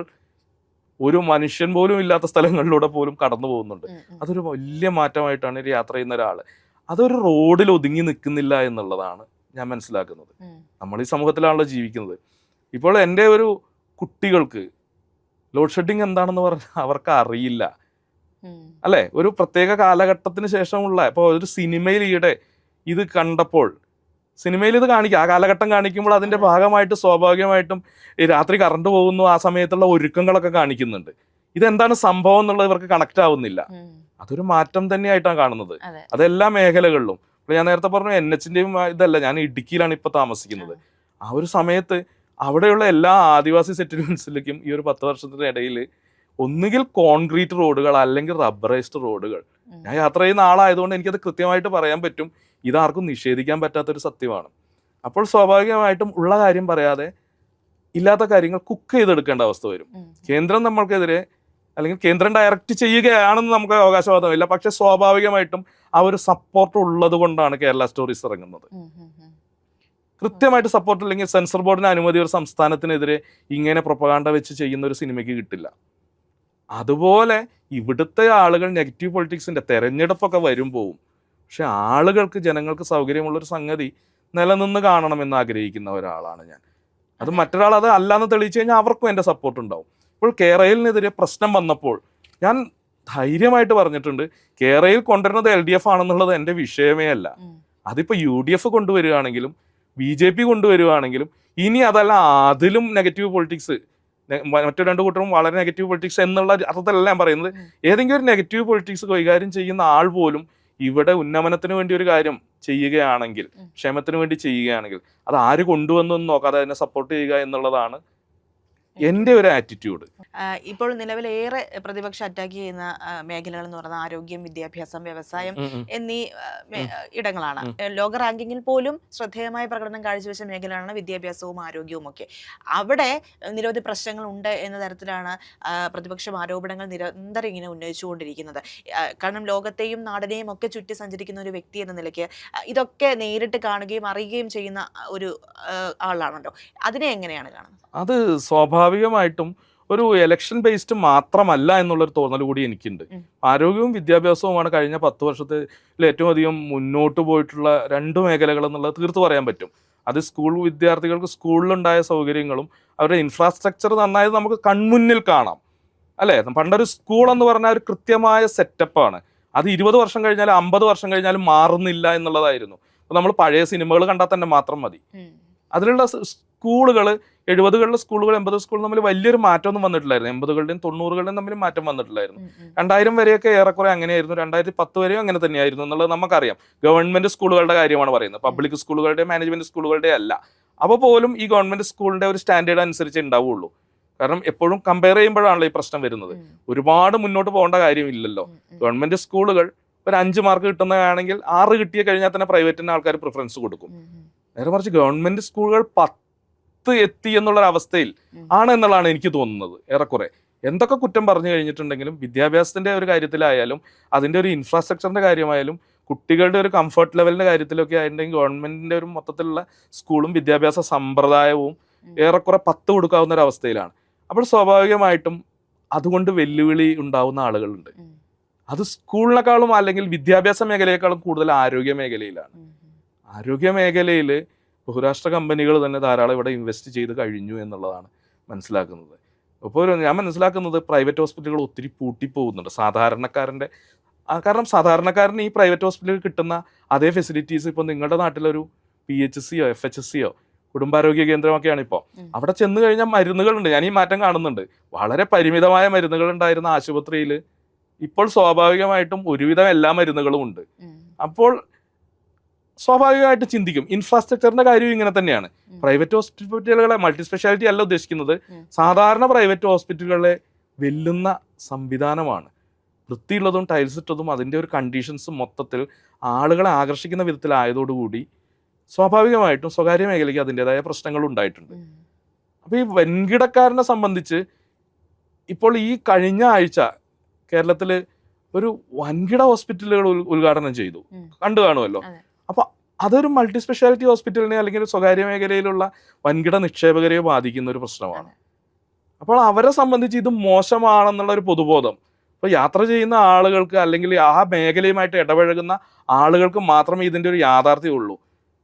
ഒരു മനുഷ്യൻ പോലും ഇല്ലാത്ത സ്ഥലങ്ങളിലൂടെ പോലും കടന്നു പോകുന്നുണ്ട്. അതൊരു വലിയ മാറ്റമായിട്ടാണ് ഒരു യാത്ര ചെയ്യുന്ന ഒരാൾ. അതൊരു റോഡിൽ ഒതുങ്ങി നിൽക്കുന്നില്ല എന്നുള്ളതാണ് ഞാൻ മനസ്സിലാക്കുന്നത്. നമ്മൾ ഈ സമൂഹത്തിലാണല്ലോ ജീവിക്കുന്നത്. ഇപ്പോൾ എൻ്റെ ഒരു കുട്ടികൾക്ക് ലോഡ് ഷെഡിങ് എന്താണെന്ന് പറഞ്ഞാൽ അവർക്ക് അറിയില്ല, അല്ലേ? ഒരു പ്രത്യേക കാലഘട്ടത്തിന് ശേഷമുള്ള, ഇപ്പോൾ ഒരു സിനിമയിൽ ഈയിടെ ഇത് കണ്ടപ്പോൾ, സിനിമയിൽ ഇത് കാണിക്കുക, ആ കാലഘട്ടം കാണിക്കുമ്പോൾ അതിൻ്റെ ഭാഗമായിട്ട് സ്വാഭാവികമായിട്ടും ഈ രാത്രി കറണ്ട് പോകുന്നു, ആ സമയത്തുള്ള ഒരുക്കങ്ങളൊക്കെ കാണിക്കുന്നുണ്ട്. ഇതെന്താണ് സംഭവം എന്നുള്ളത് ഇവർക്ക് കണക്റ്റ് ആവുന്നില്ല. അതൊരു മാറ്റം തന്നെയായിട്ടാണ് കാണുന്നത്. അതെല്ലാ മേഖലകളിലും. ഇപ്പോൾ ഞാൻ നേരത്തെ പറഞ്ഞു NHൻ്റെയും ഇതല്ല, ഞാൻ ഇടുക്കിയിലാണ് ഇപ്പോൾ താമസിക്കുന്നത്. ആ ഒരു സമയത്ത് അവിടെയുള്ള എല്ലാ ആദിവാസി സെറ്റിൽമെന്റ്സിലേക്കും ഈ ഒരു 10 വർഷത്തിനിടയിൽ ഒന്നുകിൽ കോൺക്രീറ്റ് റോഡുകൾ അല്ലെങ്കിൽ റബ്ബറൈസ്ഡ് റോഡുകൾ. ഞാൻ യാത്ര ചെയ്യുന്ന ആളായതുകൊണ്ട് എനിക്കത് കൃത്യമായിട്ട് പറയാൻ പറ്റും. ഇതാർക്കും നിഷേധിക്കാൻ പറ്റാത്തൊരു സത്യമാണ്. അപ്പോൾ സ്വാഭാവികമായിട്ടും ഉള്ള കാര്യം പറയാതെ ഇല്ലാത്ത കാര്യങ്ങൾ കുക്ക് ചെയ്തെടുക്കേണ്ട അവസ്ഥ വരും. കേന്ദ്രം നമ്മൾക്കെതിരെ അല്ലെങ്കിൽ കേന്ദ്രം ഡയറക്റ്റ് ചെയ്യുകയാണെന്ന് നമുക്ക് അവകാശവാദമില്ല. പക്ഷെ സ്വാഭാവികമായിട്ടും ആ ഒരു സപ്പോർട്ട് ഉള്ളത് കൊണ്ടാണ് കേരള സ്റ്റോറീസ് ഇറങ്ങുന്നത്. കൃത്യമായിട്ട് സപ്പോർട്ട് ഇല്ലെങ്കിൽ സെൻസർ ബോർഡിന് അനുമതി ഒരു സംസ്ഥാനത്തിനെതിരെ ഇങ്ങനെ പ്രൊപ്പഗാണ്ട വെച്ച് ചെയ്യുന്ന ഒരു സിനിമയ്ക്ക് കിട്ടില്ല. അതുപോലെ ഇവിടുത്തെ ആളുകൾ നെഗറ്റീവ് പൊളിറ്റിക്സിൻ്റെ തെരഞ്ഞെടുപ്പൊക്കെ വരും പോവും. പക്ഷെ ആളുകൾക്ക്, ജനങ്ങൾക്ക് സൗകര്യമുള്ളൊരു സംഗതി നിലനിന്ന് കാണണമെന്ന് ആഗ്രഹിക്കുന്ന ഒരാളാണ് ഞാൻ. അത് മറ്റൊരാൾ അത് അല്ലാന്ന് തെളിയിച്ചു കഴിഞ്ഞാൽ അവർക്കും എൻ്റെ സപ്പോർട്ട് ഉണ്ടാവും. ഇപ്പോൾ കേരളത്തിനെതിരെ പ്രശ്നം വന്നപ്പോൾ ഞാൻ ധൈര്യമായിട്ട് പറഞ്ഞിട്ടുണ്ട്, കേരളയിൽ കൊണ്ടുവരുന്നത് LDF ആണെന്നുള്ളത് എൻ്റെ വിഷയമേ അല്ല. അതിപ്പോൾ UDF കൊണ്ടുവരികയാണെങ്കിലും BJP കൊണ്ടുവരികയാണെങ്കിലും ഇനി അതല്ല അതിലും നെഗറ്റീവ് പൊളിറ്റിക്സ്, മറ്റു 2 കൂട്ടരും വളരെ നെഗറ്റീവ് പൊളിറ്റിക്സ് എന്നുള്ള അർത്ഥത്തിലല്ല ഞാൻ പറയുന്നത്. ഏതെങ്കിലും ഒരു നെഗറ്റീവ് പൊളിറ്റിക്സ് കൈകാര്യം ചെയ്യുന്ന ആൾ പോലും ഇവിടെ ഉന്നമനത്തിന് വേണ്ടി ഒരു കാര്യം ചെയ്യുകയാണെങ്കിൽ, ക്ഷേമത്തിന് വേണ്ടി ചെയ്യുകയാണെങ്കിൽ അത് ആര് കൊണ്ടുവന്നൊന്നും നോക്കാതെ അതിനെ സപ്പോർട്ട് ചെയ്യുക എന്നുള്ളതാണ് എൻ്റെ ഒരു ആറ്റിറ്റ്യൂഡ്. ഇപ്പോൾ നിലവിലേറെ പ്രതിപക്ഷം അറ്റാക്ക് ചെയ്യുന്ന മേഖലകൾ എന്ന് പറയുന്നത് ആരോഗ്യം, വിദ്യാഭ്യാസം, വ്യവസായം എന്നീ ഇടങ്ങളാണ്. ലോക റാങ്കിങ്ങിൽ പോലും ശ്രദ്ധേയമായ പ്രകടനം കാഴ്ചവെച്ച മേഖലയാണ് വിദ്യാഭ്യാസവും ആരോഗ്യവും ഒക്കെ. അവിടെ നിരവധി പ്രശ്നങ്ങൾ ഉണ്ട് എന്ന തരത്തിലാണ് പ്രതിപക്ഷം ആരോപണങ്ങൾ നിരന്തരം ഇങ്ങനെ ഉന്നയിച്ചുകൊണ്ടിരിക്കുന്നത്. കാരണം ലോകത്തെയും നാടിനെയും ഒക്കെ ചുറ്റി സഞ്ചരിക്കുന്ന ഒരു വ്യക്തി എന്ന നിലയ്ക്ക് ഇതൊക്കെ നേരിട്ട് കാണുകയും അറിയുകയും ചെയ്യുന്ന ഒരു ആളാണല്ലോ. അതിനെ എങ്ങനെയാണ് കാണുന്നത്? അത് സ്വാഭാവികമായിട്ടും ഒരു എലക്ഷൻ ബേസ്ഡ് മാത്രമല്ല എന്നുള്ളൊരു തോന്നൽ കൂടി എനിക്കുണ്ട്. ആരോഗ്യവും വിദ്യാഭ്യാസവുമാണ് കഴിഞ്ഞ 10 വർഷത്തിൽ ഏറ്റവും അധികം മുന്നോട്ട് പോയിട്ടുള്ള 2 മേഖലകൾ എന്നുള്ളത് തീർത്ത് പറയാൻ പറ്റും. അത് സ്കൂൾ വിദ്യാർത്ഥികൾക്ക് സ്കൂളിലുണ്ടായ സൗകര്യങ്ങളും അവരുടെ ഇൻഫ്രാസ്ട്രക്ചർ നന്നായത് നമുക്ക് കൺമുന്നിൽ കാണാം, അല്ലേ? പണ്ടൊരു സ്കൂൾ എന്ന് പറഞ്ഞാൽ ഒരു കൃത്യമായ സെറ്റപ്പാണ്. അത് 20 വർഷം കഴിഞ്ഞാലും 50 വർഷം കഴിഞ്ഞാലും മാറുന്നില്ല എന്നുള്ളതായിരുന്നു. അപ്പോൾ നമ്മൾ പഴയ സിനിമകൾ കണ്ടാൽ തന്നെ മാത്രം മതി. അതിലുള്ള സ്കൂളുകൾ 70കളിലെ സ്കൂളുകൾ 80 സ്കൂളുകൾ തമ്മിൽ വലിയൊരു മാറ്റമൊന്നും വന്നിട്ടില്ലായിരുന്നു. 80കളുടെയും 90കളുടെയും തമ്മിൽ മാറ്റം വന്നിട്ടില്ലായിരുന്നു. 2000 വരെയൊക്കെ ഏറെക്കുറെ അങ്ങനെയായിരുന്നു. 2010 വരെയും അങ്ങനെ തന്നെയായിരുന്നു എന്നുള്ളത് നമുക്കറിയാം. ഗവൺമെന്റ് സ്കൂളുകളുടെ കാര്യമാണ് പറയുന്നത്, പബ്ലിക് സ്കൂളുകളുടെ, മാനേജ്മെന്റ് സ്കൂളുകളുടെ അല്ല. അപ്പോൾ പോലും ഈ ഗവൺമെന്റ് സ്കൂളിന്റെ ഒരു സ്റ്റാൻഡേർഡ് അനുസരിച്ച് ഉണ്ടാവുള്ളൂ. കാരണം എപ്പോഴും കമ്പയർ ചെയ്യുമ്പോഴാണല്ലോ ഈ പ്രശ്നം വരുന്നത്. ഒരുപാട് മുന്നോട്ട് പോകേണ്ട കാര്യമില്ലല്ലോ. ഗവൺമെന്റ് സ്കൂളുകൾ ഒരു 5 മാർക്ക് കിട്ടുന്നതാണെങ്കിൽ 6 കിട്ടിയ കഴിഞ്ഞാൽ തന്നെ പ്രൈവറ്റിന് ആൾക്കാർ പ്രിഫറൻസ് കൊടുക്കും. നേരെ മറിച്ച് ഗവൺമെന്റ് സ്കൂളുകൾ 10 എത്തി എന്നുള്ളൊരവസ്ഥയിൽ ആണ് എന്നുള്ളതാണ് എനിക്ക് തോന്നുന്നത്. ഏറെക്കുറെ എന്തൊക്കെ കുറ്റം പറഞ്ഞു കഴിഞ്ഞിട്ടുണ്ടെങ്കിലും വിദ്യാഭ്യാസത്തിന്റെ ഒരു കാര്യത്തിലായാലും അതിന്റെ ഒരു ഇൻഫ്രാസ്ട്രക്ചറിന്റെ കാര്യമായാലും കുട്ടികളുടെ ഒരു കംഫർട്ട് ലെവലിന്റെ കാര്യത്തിലൊക്കെ ആയിട്ടുണ്ടെങ്കിൽ ഗവൺമെന്റിന്റെ ഒരു മൊത്തത്തിലുള്ള സ്കൂളും വിദ്യാഭ്യാസ സമ്പ്രദായവും ഏറെക്കുറെ 10 കൊടുക്കാവുന്ന ഒരു അവസ്ഥയിലാണ്. അപ്പോൾ സ്വാഭാവികമായിട്ടും അതുകൊണ്ട് വെല്ലുവിളി ഉണ്ടാവുന്ന ആളുകളുണ്ട്. അത് സ്കൂളിനേക്കാളും അല്ലെങ്കിൽ വിദ്യാഭ്യാസ മേഖലയെക്കാളും കൂടുതൽ ആരോഗ്യ മേഖലയിലാണ്. ആരോഗ്യ മേഖലയിൽ ബഹുരാഷ്ട്ര കമ്പനികൾ തന്നെ ധാരാളം ഇവിടെ ഇൻവെസ്റ്റ് ചെയ്ത് കഴിഞ്ഞു എന്നുള്ളതാണ് മനസ്സിലാക്കുന്നത്. ഇപ്പോൾ ഞാൻ മനസ്സിലാക്കുന്നത് പ്രൈവറ്റ് ഹോസ്പിറ്റലുകൾ ഒത്തിരി പൂട്ടിപ്പോകുന്നുണ്ട് സാധാരണക്കാരൻ്റെ. കാരണം സാധാരണക്കാരന് ഈ പ്രൈവറ്റ് ഹോസ്പിറ്റലിൽ കിട്ടുന്ന അതേ ഫെസിലിറ്റീസ് ഇപ്പോൾ നിങ്ങളുടെ നാട്ടിലൊരു PHCയോ FHCയോ കുടുംബാരോഗ്യ കേന്ദ്രമൊക്കെയാണ് ഇപ്പോൾ. അവിടെ ചെന്ന് കഴിഞ്ഞാൽ മരുന്നുകളുണ്ട്. ഞാൻ ഈ മാറ്റം കാണുന്നുണ്ട്. വളരെ പരിമിതമായ മരുന്നുകൾ ഉണ്ടായിരുന്ന ആശുപത്രിയിൽ ഇപ്പോൾ സ്വാഭാവികമായിട്ടും ഒരുവിധം എല്ലാ മരുന്നുകളും ഉണ്ട്. അപ്പോൾ സ്വാഭാവികമായിട്ട് ചിന്തിക്കും ഇൻഫ്രാസ്ട്രക്ചറിന്റെ കാര്യം ഇങ്ങനെ തന്നെയാണ്. പ്രൈവറ്റ് ഹോസ്പിറ്റലുകളെ മൾട്ടി സ്പെഷ്യാലിറ്റി അല്ല ഉദ്ദേശിക്കുന്നത്, സാധാരണ പ്രൈവറ്റ് ഹോസ്പിറ്റലുകളെ വെല്ലുന്ന സംവിധാനമാണ്. വൃത്തിയുള്ളതും ടൈൽസ് ഇട്ടതും അതിൻ്റെ ഒരു കണ്ടീഷൻസും മൊത്തത്തിൽ ആളുകളെ ആകർഷിക്കുന്ന വിധത്തിലായതോടുകൂടി സ്വാഭാവികമായിട്ടും സ്വകാര്യ മേഖലയ്ക്ക് അതിൻ്റെതായ പ്രശ്നങ്ങൾ ഉണ്ടായിട്ടുണ്ട്. അപ്പോൾ ഈ വൻകിടക്കാരനെ സംബന്ധിച്ച് ഇപ്പോൾ ഈ കഴിഞ്ഞ ആഴ്ച കേരളത്തിൽ ഒരു വൻകിട ഹോസ്പിറ്റലുകൾ ഉദ്ഘാടനം ചെയ്തു, കണ്ടു കാണുമല്ലോ. അപ്പോൾ അതൊരു മൾട്ടി സ്പെഷ്യാലിറ്റി ഹോസ്പിറ്റലിനെ അല്ലെങ്കിൽ സ്വകാര്യ മേഖലയിലുള്ള വൻകിട നിക്ഷേപകരെയോ ബാധിക്കുന്ന ഒരു പ്രശ്നമാണ്. അപ്പോൾ അവരെ സംബന്ധിച്ച് ഇത് മോശമാണെന്നുള്ള ഒരു പൊതുബോധം ഇപ്പോൾ യാത്ര ചെയ്യുന്ന ആളുകൾക്ക് അല്ലെങ്കിൽ ആ മേഖലയുമായിട്ട് ഇടപഴകുന്ന ആളുകൾക്ക് മാത്രമേ ഇതിൻ്റെ ഒരു യാഥാർത്ഥ്യമുള്ളൂ.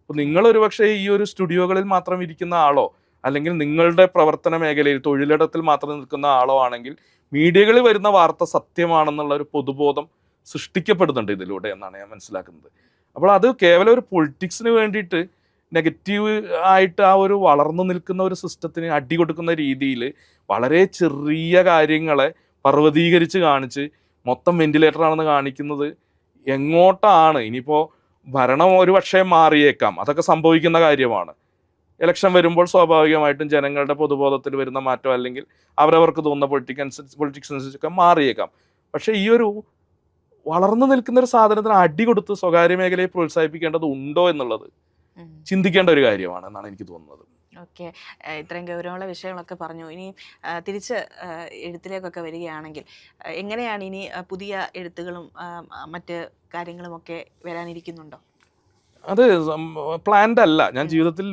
അപ്പോൾ നിങ്ങളൊരു പക്ഷേ ഈ ഒരു സ്റ്റുഡിയോകളിൽ മാത്രം ഇരിക്കുന്ന ആളോ അല്ലെങ്കിൽ നിങ്ങളുടെ പ്രവർത്തന മേഖലയിൽ തൊഴിലിടത്തിൽ മാത്രം നിൽക്കുന്ന ആളോ ആണെങ്കിൽ മീഡിയകളിൽ വരുന്ന വാർത്ത സത്യമാണെന്നുള്ള ഒരു പൊതുബോധം സൃഷ്ടിക്കപ്പെടുന്നുണ്ട് ഇതിലൂടെ എന്നാണ് ഞാൻ മനസ്സിലാക്കുന്നത്. അപ്പോൾ അത് കേവലം ഒരു പൊളിറ്റിക്സിന് വേണ്ടിയിട്ട് നെഗറ്റീവ് ആയിട്ട് ആ ഒരു വളർന്നു നിൽക്കുന്ന ഒരു സിസ്റ്റത്തിന് അടി കൊടുക്കുന്ന രീതിയിൽ വളരെ ചെറിയ കാര്യങ്ങളെ പർവ്വതീകരിച്ച് കാണിച്ച് മൊത്തം വെന്റിലേറ്റർ ആണെന്ന് കാണിക്കുന്നത് എങ്ങോട്ടാണ്? ഇനിയിപ്പോൾ ഭരണം ഒരു പക്ഷേ മാറിയേക്കാം, അതൊക്കെ സംഭവിക്കുന്ന കാര്യമാണ്. ഇലക്ഷൻ വരുമ്പോൾ സ്വാഭാവികമായിട്ടും ജനങ്ങളുടെ പൊതുബോധത്തിൽ വരുന്ന മാറ്റം അല്ലെങ്കിൽ അവരവർക്ക് തോന്നുന്ന പൊളിറ്റിക്സ് അനുസരിച്ചൊക്കെ മാറിയേക്കാം. പക്ഷേ ഈ ഒരു വളർന്നു നിൽക്കുന്ന ഒരു സാധനത്തിന് അടി കൊടുത്ത് സ്വകാര്യ മേഖലയെ പ്രോത്സാഹിപ്പിക്കേണ്ടത് ഉണ്ടോ എന്നുള്ളത് ചിന്തിക്കേണ്ട ഒരു കാര്യമാണ് എന്നാണ് എനിക്ക് തോന്നുന്നത്. ഓക്കെ, ഇത്രയും ഗൗരവമുള്ള വിഷയങ്ങളൊക്കെ പറഞ്ഞു. ഇനി തിരിച്ച് എഴുത്തിലേക്കൊക്കെ വരികയാണെങ്കിൽ എങ്ങനെയാണ് ഇനി പുതിയ എഴുത്തുകളും മറ്റ് കാര്യങ്ങളുമൊക്കെ വരാനിരിക്കുന്നുണ്ടോ? അത് പ്ലാൻഡ് അല്ല. ഞാൻ ജീവിതത്തിൽ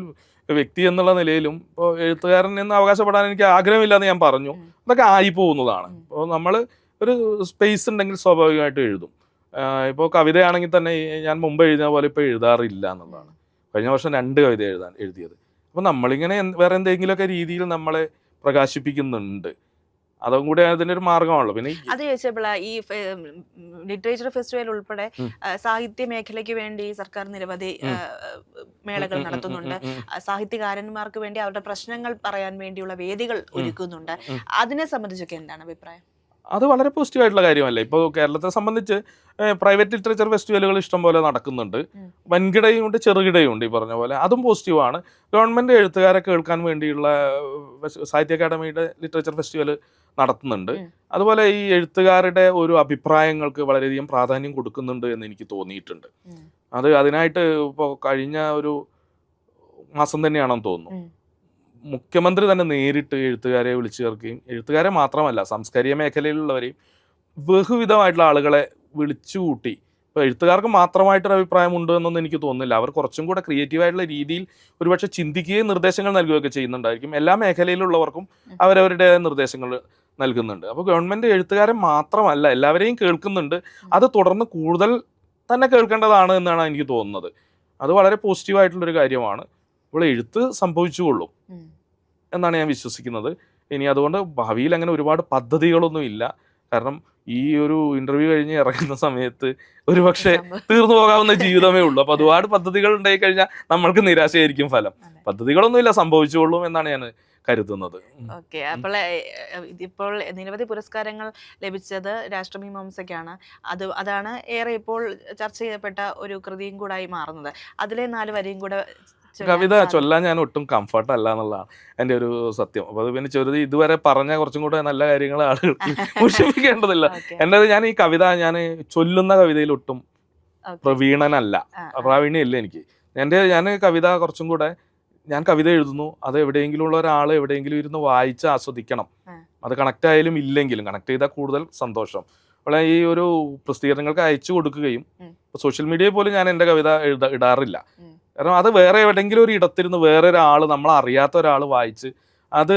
വ്യക്തി എന്നുള്ള നിലയിലും ഇപ്പോൾ എഴുത്തുകാരൻ എന്ന് അവകാശപ്പെടാൻ എനിക്ക് ആഗ്രഹമില്ലാന്ന് ഞാൻ പറഞ്ഞു. അതൊക്കെ ആയി പോകുന്നതാണ്. ഇപ്പോൾ നമ്മൾ ഒരു സ്പേസ് ഉണ്ടെങ്കിൽ സ്വാഭാവികമായിട്ടും എഴുതും. ഇപ്പോൾ കവിതയാണെങ്കിൽ തന്നെ ഞാൻ മുമ്പ് എഴുതിയ പോലെ ഇപ്പോൾ എഴുതാറില്ല എന്നുള്ളതാണ്. കഴിഞ്ഞ വർഷം 2 കവിത എഴുതിയത്. അപ്പോൾ നമ്മളിങ്ങനെ വേറെ എന്തെങ്കിലുമൊക്കെ രീതിയിൽ നമ്മളെ പ്രകാശിപ്പിക്കുന്നുണ്ട്. അതും കൂടി അതിൻ്റെ ഒരു മാർഗമാണല്ലോ. പിന്നെ അത് ചോദിച്ചപ്പോൾ ഈ ലിറ്ററേച്ചർ ഫെസ്റ്റിവൽ ഉൾപ്പെടെ സാഹിത്യ മേഖലയ്ക്ക് വേണ്ടി സർക്കാർ നിരവധി മേളകൾ നടത്തുന്നുണ്ട്. സാഹിത്യകാരന്മാർക്ക് വേണ്ടി അവരുടെ പ്രശ്നങ്ങൾ പറയാൻ വേണ്ടിയുള്ള വേദികൾ ഒരുക്കുന്നുണ്ട്. അതിനെ സംബന്ധിച്ചൊക്കെ എന്താണ് അഭിപ്രായം? അത് വളരെ പോസിറ്റീവായിട്ടുള്ള കാര്യമല്ലേ. ഇപ്പോൾ കേരളത്തെ സംബന്ധിച്ച് പ്രൈവറ്റ് ലിറ്ററേച്ചർ ഫെസ്റ്റിവലുകൾ ഇഷ്ടംപോലെ നടക്കുന്നുണ്ട്. വൻകിടയും ഉണ്ട്, ചെറുകിടയും ഉണ്ട്. ഈ പറഞ്ഞ പോലെ അതും പോസിറ്റീവാണ്. ഗവൺമെൻറ് എഴുത്തുകാരെ കേൾക്കാൻ വേണ്ടിയുള്ള സാഹിത്യ അക്കാദമിയുടെ ലിറ്ററേച്ചർ ഫെസ്റ്റിവൽ നടത്തുന്നുണ്ട്. അതുപോലെ ഈ എഴുത്തുകാരുടെ ഒരു അഭിപ്രായങ്ങൾക്ക് വളരെയധികം പ്രാധാന്യം കൊടുക്കുന്നുണ്ട് എന്ന് എനിക്ക് തോന്നിയിട്ടുണ്ട്. അതിനായിട്ട് ഇപ്പോൾ കഴിഞ്ഞ ഒരു മാസം തന്നെയാണെന്ന് തോന്നുന്നു മുഖ്യമന്ത്രി തന്നെ നേരിട്ട് എഴുത്തുകാരെ വിളിച്ചു ചേർക്കുകയും എഴുത്തുകാരെ മാത്രമല്ല സാംസ്കാരിക മേഖലയിലുള്ളവരെയും ബഹുവിധമായിട്ടുള്ള ആളുകളെ വിളിച്ചുകൂട്ടി. ഇപ്പോൾ എഴുത്തുകാർക്ക് മാത്രമായിട്ടൊരു അഭിപ്രായമുണ്ട് എന്നൊന്നും എനിക്ക് തോന്നുന്നില്ല. അവർ കുറച്ചും കൂടെ ക്രിയേറ്റീവായിട്ടുള്ള രീതിയിൽ ഒരുപക്ഷെ ചിന്തിക്കുകയും നിർദ്ദേശങ്ങൾ നൽകുകയൊക്കെ ചെയ്യുന്നുണ്ടായിരിക്കും. എല്ലാ മേഖലയിലുള്ളവർക്കും അവരവരുടെ നിർദ്ദേശങ്ങൾ നൽകുന്നുണ്ട്. അപ്പോൾ ഗവൺമെൻറ് എഴുത്തുകാരെ മാത്രമല്ല എല്ലാവരെയും കേൾക്കുന്നുണ്ട്. അത് തുടർന്ന് കൂടുതൽ തന്നെ കേൾക്കേണ്ടതാണ് എന്നാണ് എനിക്ക് തോന്നുന്നത്. അത് വളരെ പോസിറ്റീവായിട്ടുള്ളൊരു കാര്യമാണ്. ഇപ്പോൾ എഴുത്ത് സംഭവിച്ചുകൊള്ളും എന്നാണ് ഞാൻ വിശ്വസിക്കുന്നത്. ഇനി അതുകൊണ്ട് ഭാവിയിൽ അങ്ങനെ ഒരുപാട് പദ്ധതികളൊന്നും ഇല്ല. കാരണം ഈ ഒരു ഇൻ്റർവ്യൂ കഴിഞ്ഞ് ഇറങ്ങുന്ന സമയത്ത് ഒരുപക്ഷെ തീർന്നു പോകാവുന്ന ജീവിതമേ ഉള്ളൂ. അപ്പോൾ ഒരുപാട് പദ്ധതികൾ ഉണ്ടായി കഴിഞ്ഞാൽ നമ്മൾക്ക് നിരാശയായിരിക്കും ഫലം. പദ്ധതികളൊന്നുമില്ല, സംഭവിച്ചുകൊള്ളും എന്നാണ് ഞാൻ കരുതുന്നത്. ഓക്കെ, അപ്പോൾ ഇപ്പോൾ നിരവധി പുരസ്കാരങ്ങൾ ലഭിച്ചത് രാഷ്ട്രമീമാംസയ്ക്കാണ്. അതാണ് ഏറെ ഇപ്പോൾ ചർച്ച ചെയ്യപ്പെട്ട ഒരു കൃതിയും കൂടായി മാറുന്നത്. അതിലെ 4 വരിയും കൂടെ കവിത ചൊല്ലാൻ ഞാൻ ഒട്ടും കംഫർട്ട് അല്ല എന്നുള്ളതാണ് എൻ്റെ ഒരു സത്യം. അപ്പോൾ അത് പിന്നെ ചെറുത് ഇതുവരെ പറഞ്ഞ കുറച്ചും കൂടെ നല്ല കാര്യങ്ങൾ ആളുകൾക്ക് മുഷിപ്പിക്കേണ്ടതില്ല. ഞാൻ ഈ കവിത ഞാൻ ചൊല്ലുന്ന കവിതയിൽ ഒട്ടും പ്രവീണനല്ല, പ്രാവീണ്യമില്ല എനിക്ക്. ഞാൻ കവിത കുറച്ചും കൂടെ ഞാൻ കവിത എഴുതുന്നു, അത് എവിടെയെങ്കിലും ഉള്ള ഒരാൾ എവിടെയെങ്കിലും ഇരുന്ന് വായിച്ച് ആസ്വദിക്കണം. അത് കണക്ട് ആയാലും ഇല്ലെങ്കിലും കണക്ട് ചെയ്താൽ കൂടുതൽ സന്തോഷം. അപ്പോൾ ഈ ഒരു പ്രസിദ്ധീകരണങ്ങൾക്ക് അയച്ചു കൊടുക്കുകയും സോഷ്യൽ മീഡിയയിൽ പോലും ഞാൻ എൻ്റെ കവിത ഇടാറില്ല. കാരണം അത് വേറെ എവിടെയെങ്കിലും ഒരു ഇടത്തിരുന്ന് വേറെ ഒരാൾ, നമ്മളറിയാത്ത ഒരാൾ വായിച്ച് അത്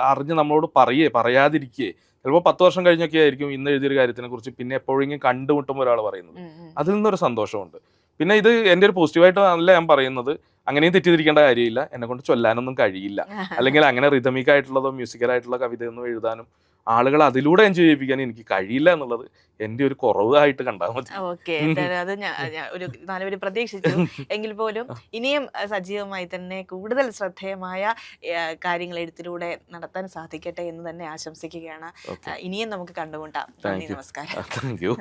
അറിഞ്ഞ് നമ്മളോട് പറയാതിരിക്കുകയെ ചിലപ്പോൾ 10 വർഷം കഴിഞ്ഞൊക്കെ ആയിരിക്കും ഇന്ന് എഴുതിയൊരു കാര്യത്തിനെ കുറിച്ച് പിന്നെ എപ്പോഴെങ്കിലും കണ്ടുമുട്ടുമ്പോൾ ഒരാൾ പറയുന്നത്. അതിൽ നിന്നൊരു സന്തോഷമുണ്ട്. പിന്നെ ഇത് എൻ്റെ ഒരു പോസിറ്റീവായിട്ട് അല്ല ഞാൻ പറയുന്നത്, അങ്ങനെയും തെറ്റിദ്ധരിക്കേണ്ട കാര്യമില്ല. എന്നെ കൊണ്ട് ചൊല്ലാനൊന്നും കഴിയില്ല, അല്ലെങ്കിൽ അങ്ങനെ റിതമിക് ആയിട്ടുള്ളതോ മ്യൂസിക്കലായിട്ടുള്ള കവിതയൊന്നും എഴുതാനും ആളുകൾ അതിലൂടെ എൻജോയ് ചെയ്യിപ്പിക്കാനും എനിക്ക് കഴിയില്ല എന്നുള്ളത് എൻ്റെ ഒരു കുറവായിട്ട് കണ്ടാൽ മതി. ഓക്കെ, അത് ഒരു നല്ലൊരു പ്രതീക്ഷിച്ചു. എങ്കിൽ പോലും ഇനിയും സജീവമായി തന്നെ കൂടുതൽ ശ്രദ്ധേയമായ കാര്യങ്ങൾ എഴുത്തിലൂടെ നടത്താൻ സാധിക്കട്ടെ എന്ന് തന്നെ ആശംസിക്കുകയാണ്. ഓക്കെ, ഇനിയും നമുക്ക് കണ്ടുമുട്ടാം. നന്ദി, നമസ്കാരം. Thank you.